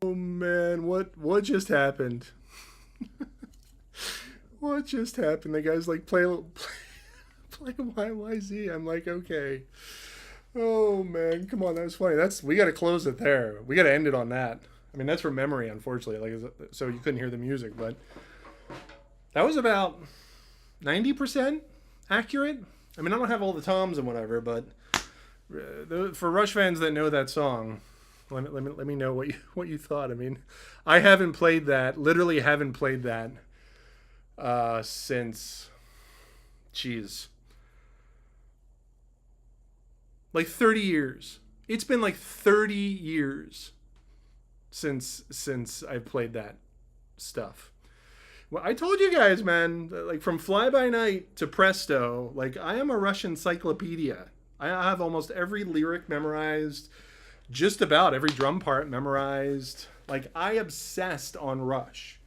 Oh man, what just happened? What just happened? The guy's like, play YYZ. I'm like, okay. Oh man, come on, that was funny. We got to close it there. We got to end it on that. I mean, that's from memory, unfortunately. Like, so you couldn't hear the music, but that was about 90% accurate. I mean, I don't have all the toms and whatever, but for Rush fans that know that song, let me know what you thought. I mean, I haven't played that. Literally, haven't played that since, geez, like 30 years. It's been like 30 years since I've played that stuff. Well, I told you guys, man, like from Fly By Night to Presto, like I am a Rush encyclopedia. I have almost every lyric memorized, just about every drum part memorized. Like I obsessed on Rush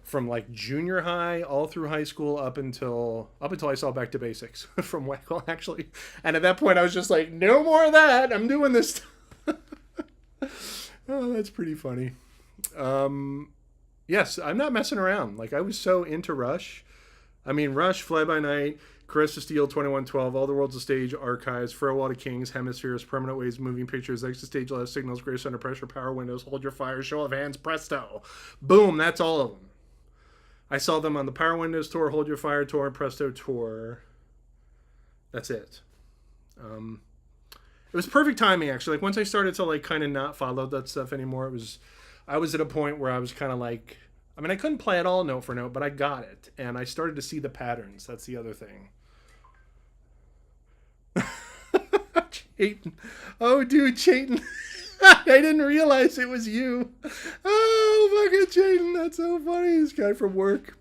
from like junior high all through high school up until I saw Back to Basics from Weckl, actually. And at that point I was just like, no more of that. I'm doing this. Oh, that's pretty funny. Yes, I'm not messing around. Like I was so into Rush. I mean, Rush, Fly By Night, Caress of Steel, 2112, All the World's a Stage, Archives, Farewell to Kings, Hemispheres, Permanent Waves, Moving Pictures, Exit Stage Left, Signals, Grace Under Pressure, Power Windows, Hold Your Fire, Show of Hands, Presto. Boom, that's all of them. I saw them on the Power Windows tour, Hold Your Fire tour, and Presto tour. That's it. It was perfect timing, actually. Like once I started to like kind of not follow that stuff anymore, I was at a point where I was kind of like, I mean, I couldn't play it all note for note, but I got it, and I started to see the patterns. That's the other thing. Chayton. Oh, dude, Chayton. I didn't realize it was you. Oh, fucking Chayton. That's so funny. This guy from work.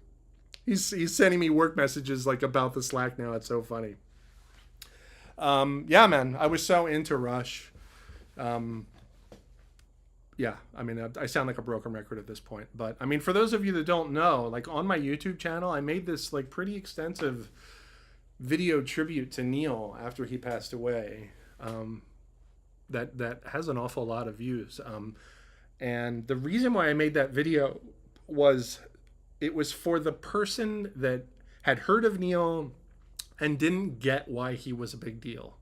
He's sending me work messages like about the Slack now. It's so funny. Yeah, man. I was so into Rush. Yeah, I mean, I sound like a broken record at this point. But, I mean, for those of you that don't know, like on my YouTube channel, I made this like pretty extensive video tribute to Neil after he passed away. That has an awful lot of views. And the reason why I made that video was it was for the person that had heard of Neil and didn't get why he was a big deal.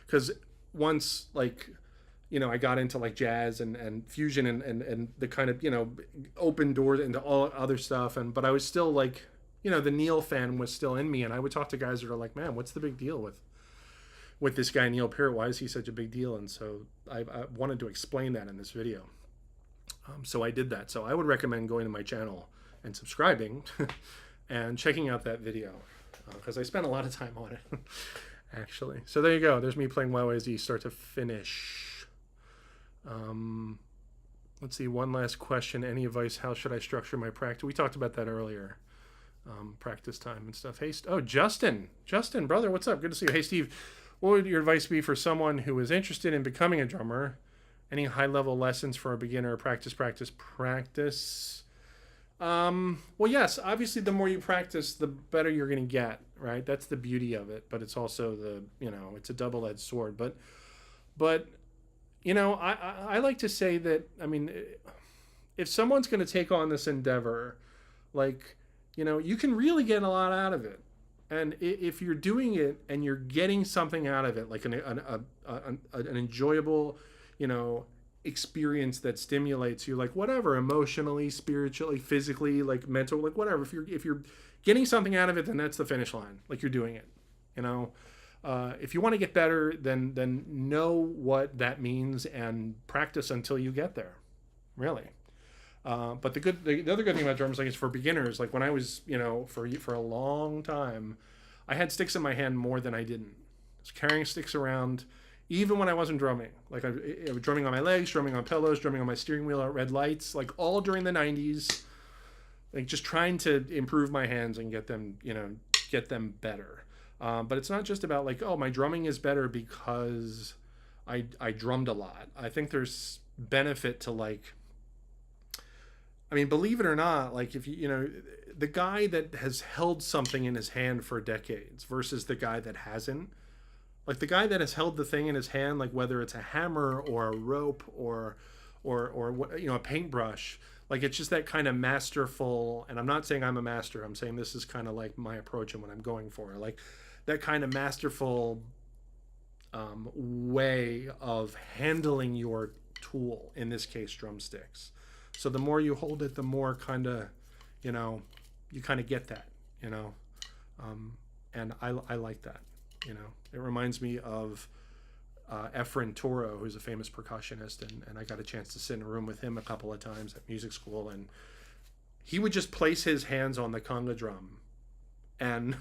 Because once, like, you know, I got into like jazz and fusion and the kind of, you know, open doors into all other stuff. But I was still like, you know, the Neil fan was still in me. And I would talk to guys that are like, man, what's the big deal with this guy, Neil Peart? Why is he such a big deal? And so I wanted to explain that in this video. So I did that. So I would recommend going to my channel and subscribing and checking out that video because I spent a lot of time on it, actually. So there you go. There's me playing YYZ start to finish. Let's see. One last question. Any advice? How should I structure my practice? We talked about that earlier. Practice time and stuff. Hey, Justin, brother, what's up? Good to see you. Hey, Steve, what would your advice be for someone who is interested in becoming a drummer? Any high-level lessons for a beginner? Practice. Well, yes, obviously the more you practice, the better you're going to get, right? That's the beauty of it, but it's also it's a double-edged sword. But you know, I like to say that, I mean, if someone's going to take on this endeavor, like, you know, you can really get a lot out of it. And if you're doing it and you're getting something out of it, like an enjoyable, you know, experience that stimulates you, like whatever, emotionally, spiritually, physically, like mental, like whatever. If you're getting something out of it, then that's the finish line. Like you're doing it, you know. If you want to get better, then know what that means and practice until you get there. Really. But the other good thing about drums, like, is for beginners. Like when I was, you know, for a long time, I had sticks in my hand more than I didn't. I was carrying sticks around, even when I wasn't drumming. Like I was drumming on my legs, drumming on pillows, drumming on my steering wheel at red lights, like all during the 90s. Like just trying to improve my hands and get them, you know, get them better. But it's not just about like, oh, my drumming is better because I drummed a lot. I think there's benefit to like, I mean, believe it or not, like if you know, the guy that has held something in his hand for decades versus the guy that hasn't, like the guy that has held the thing in his hand, like whether it's a hammer or a rope or or you know, a paintbrush. Like, it's just that kind of masterful, and I'm not saying I'm a master, I'm saying this is kind of like my approach and what I'm going for, like that kind of masterful way of handling your tool, in this case drumsticks. So the more you hold it, the more kind of, you know, you kind of get that, you know. And I like that, you know. It reminds me of Efren Toro, who's a famous percussionist, and I got a chance to sit in a room with him a couple of times at music school, and he would just place his hands on the conga drum, and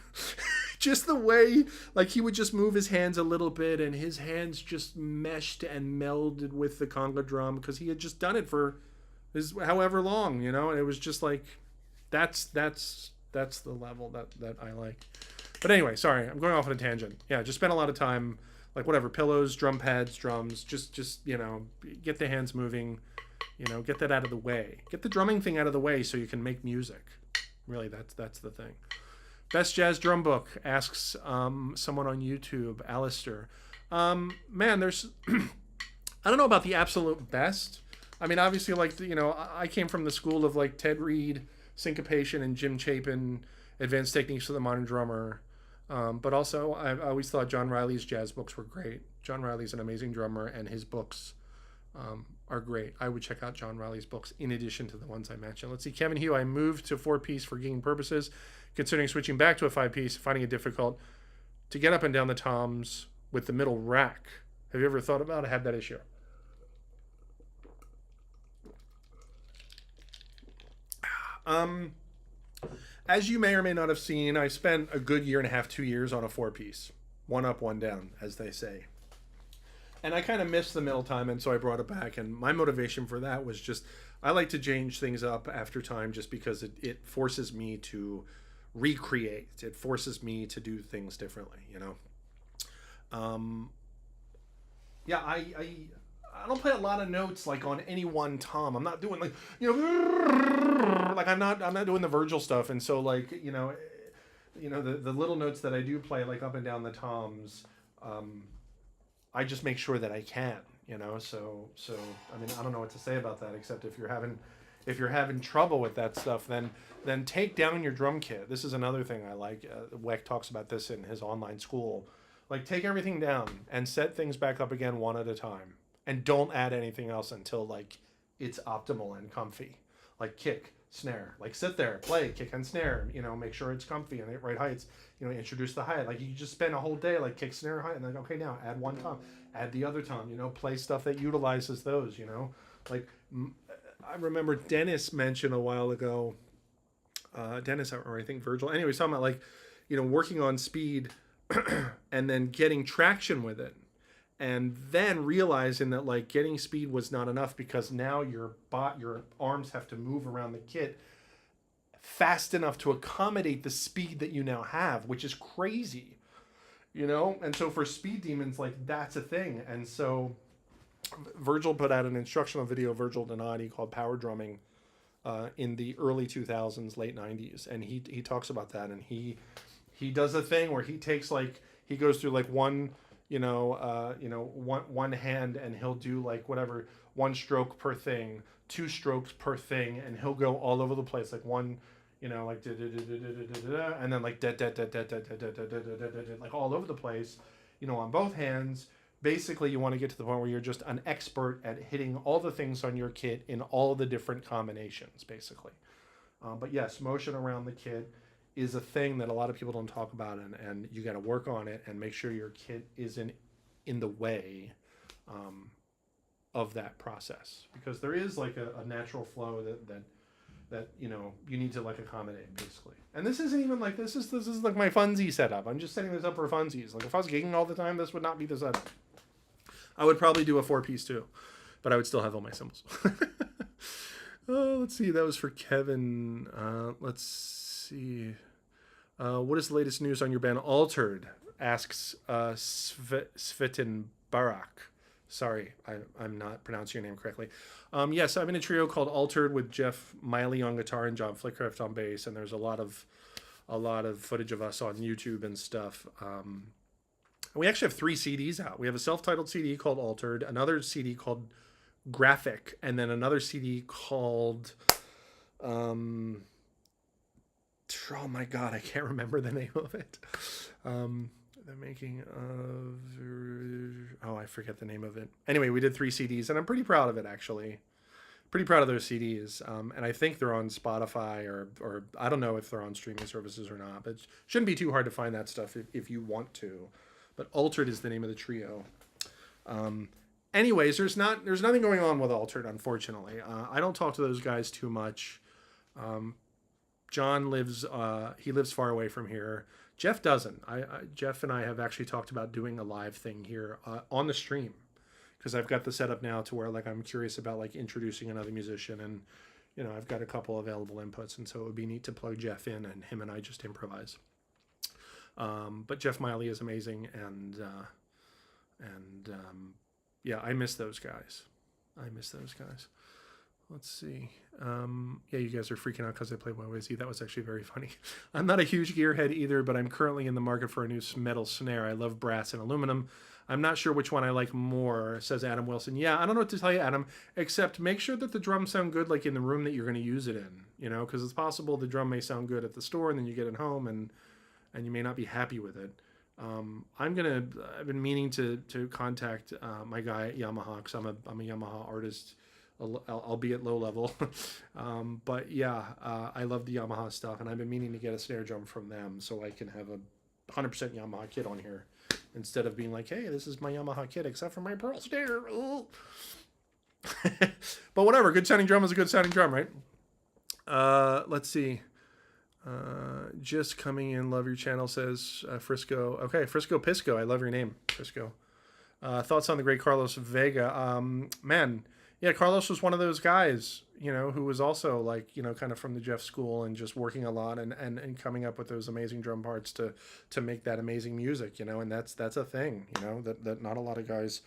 just the way, like, he would just move his hands a little bit, and his hands just meshed and melded with the conga drum, because he had just done it for his however long, you know. And it was just like, that's the level that I like. But anyway, sorry, I'm going off on a tangent. Yeah, just spend a lot of time, like, whatever, pillows, drum pads, drums, just you know, get the hands moving, you know, get that out of the way. Get the drumming thing out of the way so you can make music. Really, that's the thing. Best jazz drum book, asks someone on YouTube, Alistair. Man, there's I don't know about the absolute best. I mean, obviously, like, you know, I came from the school of, like, Ted Reed, Syncopation, and Jim Chapin, Advanced Techniques for the Modern Drummer. But also, I always thought John Riley's jazz books were great. John Riley's an amazing drummer, and his books are great. I would check out John Riley's books in addition to the ones I mentioned. Let's see, Kevin Hugh, I moved to 4-piece for gigging purposes, considering switching back to a 5-piece, finding it difficult to get up and down the toms with the middle rack. Have you ever thought about it? I had that issue. As you may or may not have seen, I spent a good year and a half, 2 years on a 4-piece. One up, one down, as they say. And I kind of missed the middle time, and so I brought it back. And my motivation for that was just, I like to change things up after time, just because it forces me to recreate. It forces me to do things differently, you know? Yeah, I don't play a lot of notes, like, on any one tom. I'm not doing, like, you know, like, I'm not doing the Virgil stuff. And so, like, you know, the little notes that I do play, like, up and down the toms, I just make sure that I can, you know. So I mean, I don't know what to say about that, except if you're having trouble with that stuff, then take down your drum kit. This is another thing I like. Weck talks about this in his online school. Like, take everything down and set things back up again one at a time. And don't add anything else until, like, it's optimal and comfy. Like, kick, snare. Like, sit there, play, kick and snare. You know, make sure it's comfy and at right heights. You know, introduce the hi-hat. Like, you just spend a whole day, like, kick, snare, hi-hat. And then, okay, now add one tom. Add the other tom. You know, play stuff that utilizes those, you know. Like, I remember Dennis mentioned a while ago, Dennis, or I think Virgil. Anyway, he's talking about, like, you know, working on speed and then getting traction with it. And then realizing that, like, getting speed was not enough, because now your arms have to move around the kit fast enough to accommodate the speed that you now have, which is crazy, you know? And so for speed demons, like, that's a thing. And so Virgil put out an instructional video, Virgil Donati, called Power Drumming in the early 2000s, late 90s. And he talks about that. And he does a thing where he takes, like, he goes through, like, one hand, and he'll do, like, whatever, 1 stroke per thing, 2 strokes per thing, and he'll go all over the place, like, one, you know, like, and then, like, like, all over the place, you know, on both hands. Basically, you want to get to the point where you're just an expert at hitting all the things on your kit in all the different combinations, basically. But yes, motion around the kit is a thing that a lot of people don't talk about, and you got to work on it and make sure your kit isn't in the way of that process, because there is, like, a natural flow that you know, you need to, like, accommodate, basically. And this isn't even, like, this is like my funsy setup. I'm just setting this up for funsies. Like, if I was gigging all the time, this would not be the setup. I would probably do a 4-piece too, but I would still have all my cymbals. Let's see, that was for Kevin. Let's see. What is the latest news on your band Altered? Asks Svetin Barak. Sorry, I'm not pronouncing your name correctly. Yes, I'm in a trio called Altered with Jeff Miley on guitar and John Flitcraft on bass, and there's a lot of footage of us on YouTube and stuff. We actually have 3 CDs out. We have a self-titled CD called Altered, another CD called Graphic, and then another CD called oh my god, I can't remember the name of it. The making of, oh, I forget the name of it. Anyway, we did 3 CDs, and I'm pretty proud of it, actually. Pretty proud of those CDs, and I think they're on Spotify, or I don't know if they're on streaming services or not, but it shouldn't be too hard to find that stuff if you want to. But Altered is the name of the trio. Anyways, there's nothing going on with Altered, unfortunately. I don't talk to those guys too much. John lives far away from here. Jeff doesn't. Jeff and I have actually talked about doing a live thing here on the stream, because I've got the setup now to where like I'm curious about like introducing another musician, and you know I've got a couple available inputs, and so it would be neat to plug Jeff in and him and I just improvise. But Jeff Miley is amazing, and yeah, I miss those guys. Let's see. Yeah, you guys are freaking out because I play YYZ. That was actually very funny. I'm not a huge gearhead either, but I'm currently in the market for a new metal snare. I love brass and aluminum. I'm not sure which one I like more, says Adam Wilson. Yeah, I don't know what to tell you, Adam, except make sure that the drums sound good like in the room that you're going to use it in, you know, because it's possible the drum may sound good at the store and then you get it home and you may not be happy with it. I've been meaning to contact my guy at Yamaha, because I'm a Yamaha artist, albeit low level. But yeah, I love the Yamaha stuff, and I've been meaning to get a snare drum from them so I can have a 100% Yamaha kit on here, instead of being like, hey, this is my Yamaha kit except for my pearl snare. But whatever, good sounding drum is a good sounding drum, right? Let's see. Just coming in, love your channel, says Frisco. Okay, Frisco Pisco, I love your name, Frisco. Thoughts on the great Carlos Vega? Man, yeah, Carlos was one of those guys, you know, who was also like, you know, kind of from the Jeff school and just working a lot and coming up with those amazing drum parts to make that amazing music, you know, and that's a thing, you know, that not a lot of guys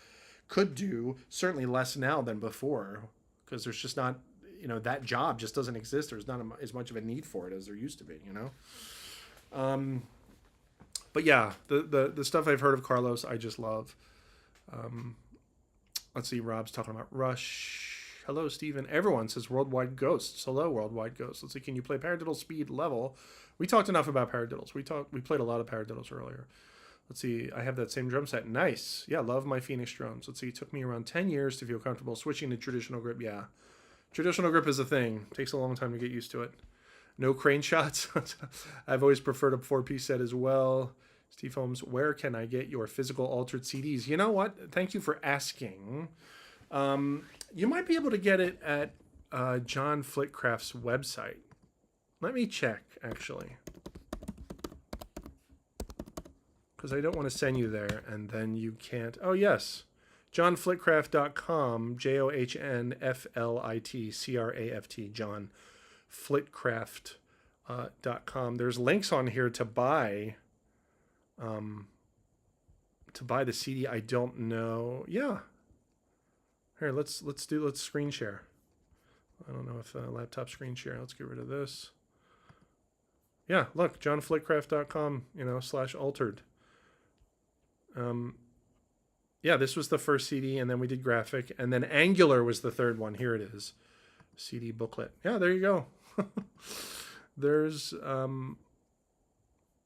could do, certainly less now than before, because there's just not, you know, that job just doesn't exist. There's not as much of a need for it as there used to be, you know. But yeah, the stuff I've heard of Carlos, I just love. Let's see, Rob's talking about Rush. Hello, Steven. Everyone says Worldwide Ghosts. Hello, Worldwide Ghosts. Let's see, can you play paradiddle speed level? We talked enough about paradiddles. We played a lot of paradiddles earlier. Let's see, I have that same drum set. Nice. Yeah, love my Phoenix drums. Let's see, it took me around 10 years to feel comfortable switching to traditional grip. Yeah. Traditional grip is a thing. Takes a long time to get used to it. No crane shots. I've always preferred a 4-piece set as well. Steve Holmes, where can I get your physical altered CDs? You know what? Thank you for asking. You might be able to get it at John Flitcraft's website. Let me check, actually. Because I don't want to send you there and then you can't. Oh, yes. JohnFlitcraft.com, JohnFlitcraft, John Flitcraft.com. There's links on here to buy the CD. I don't know. Yeah. Here, let's screen share. I don't know if laptop screen share. Let's get rid of this. Yeah, look, JohnFlitcraft.com, you know, /altered. Yeah, this was the first CD, and then we did graphic, and then Angular was the third one. Here it is, CD booklet. Yeah, there you go. There's,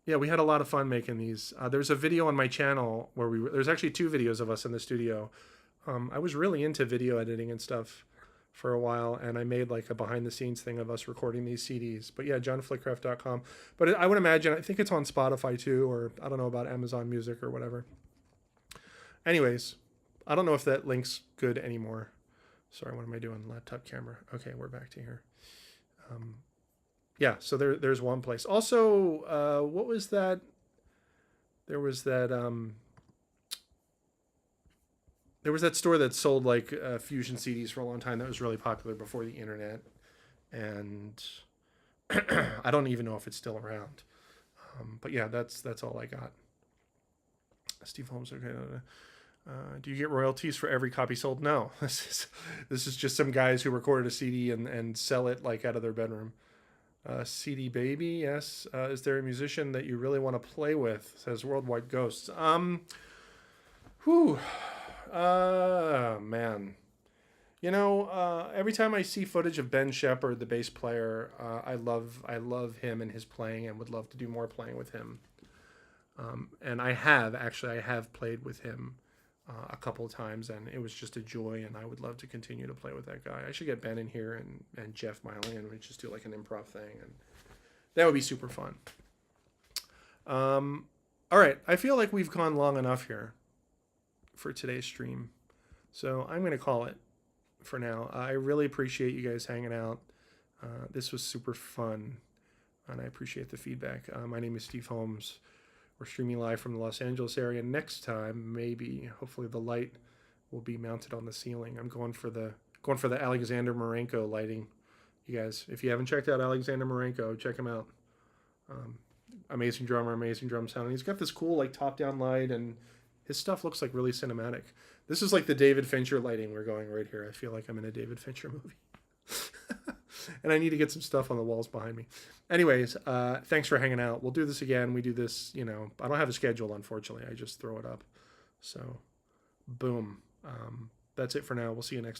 yeah, we had a lot of fun making these. There's a video on my channel where there's actually 2 videos of us in the studio. I was really into video editing and stuff for a while, and I made like a behind-the-scenes thing of us recording these CDs. But yeah, JohnFlitcraft.com. But I would imagine, I think it's on Spotify too, or I don't know about Amazon Music or whatever. Anyways, I don't know if that link's good anymore. Sorry, what am I doing? Laptop camera. Okay, we're back to here. Yeah, so there's one place. Also, what was that? There was that store that sold like Fusion CDs for a long time that was really popular before the internet, and I don't even know if it's still around. But yeah, that's all I got. Steve Holmes, okay. Do you get royalties for every copy sold? No. This is just some guys who recorded a CD and sell it like out of their bedroom. CD Baby, yes. Is there a musician that you really want to play with? Says Worldwide Ghosts. Man. Every time I see footage of Ben Shepherd, the bass player, I love him and his playing, and would love to do more playing with him. And I have played with him a couple of times, and it was just a joy, and I would love to continue to play with that guy. I should get Ben in here and Jeff Miley, and we just do like an improv thing, and that would be super fun. All right, I feel like we've gone long enough here for today's stream, so I'm going to call it for now. I really appreciate you guys hanging out. This was super fun, and I appreciate the feedback. My name is Steve Holmes. We're streaming live from the Los Angeles area. Next time, hopefully the light will be mounted on the ceiling. I'm going for the Aleksandr Murenko lighting. You guys, if you haven't checked out Aleksandr Murenko, check him out. Amazing drummer, amazing drum sound. And he's got this cool like top-down light, and his stuff looks like really cinematic. This is like the David Fincher lighting we're going right here. I feel like I'm in a David Fincher movie. And I need to get some stuff on the walls behind me. Anyways, thanks for hanging out. We'll do this again. We do this, I don't have a schedule, unfortunately. I just throw it up. So, boom. That's it for now. We'll see you next time.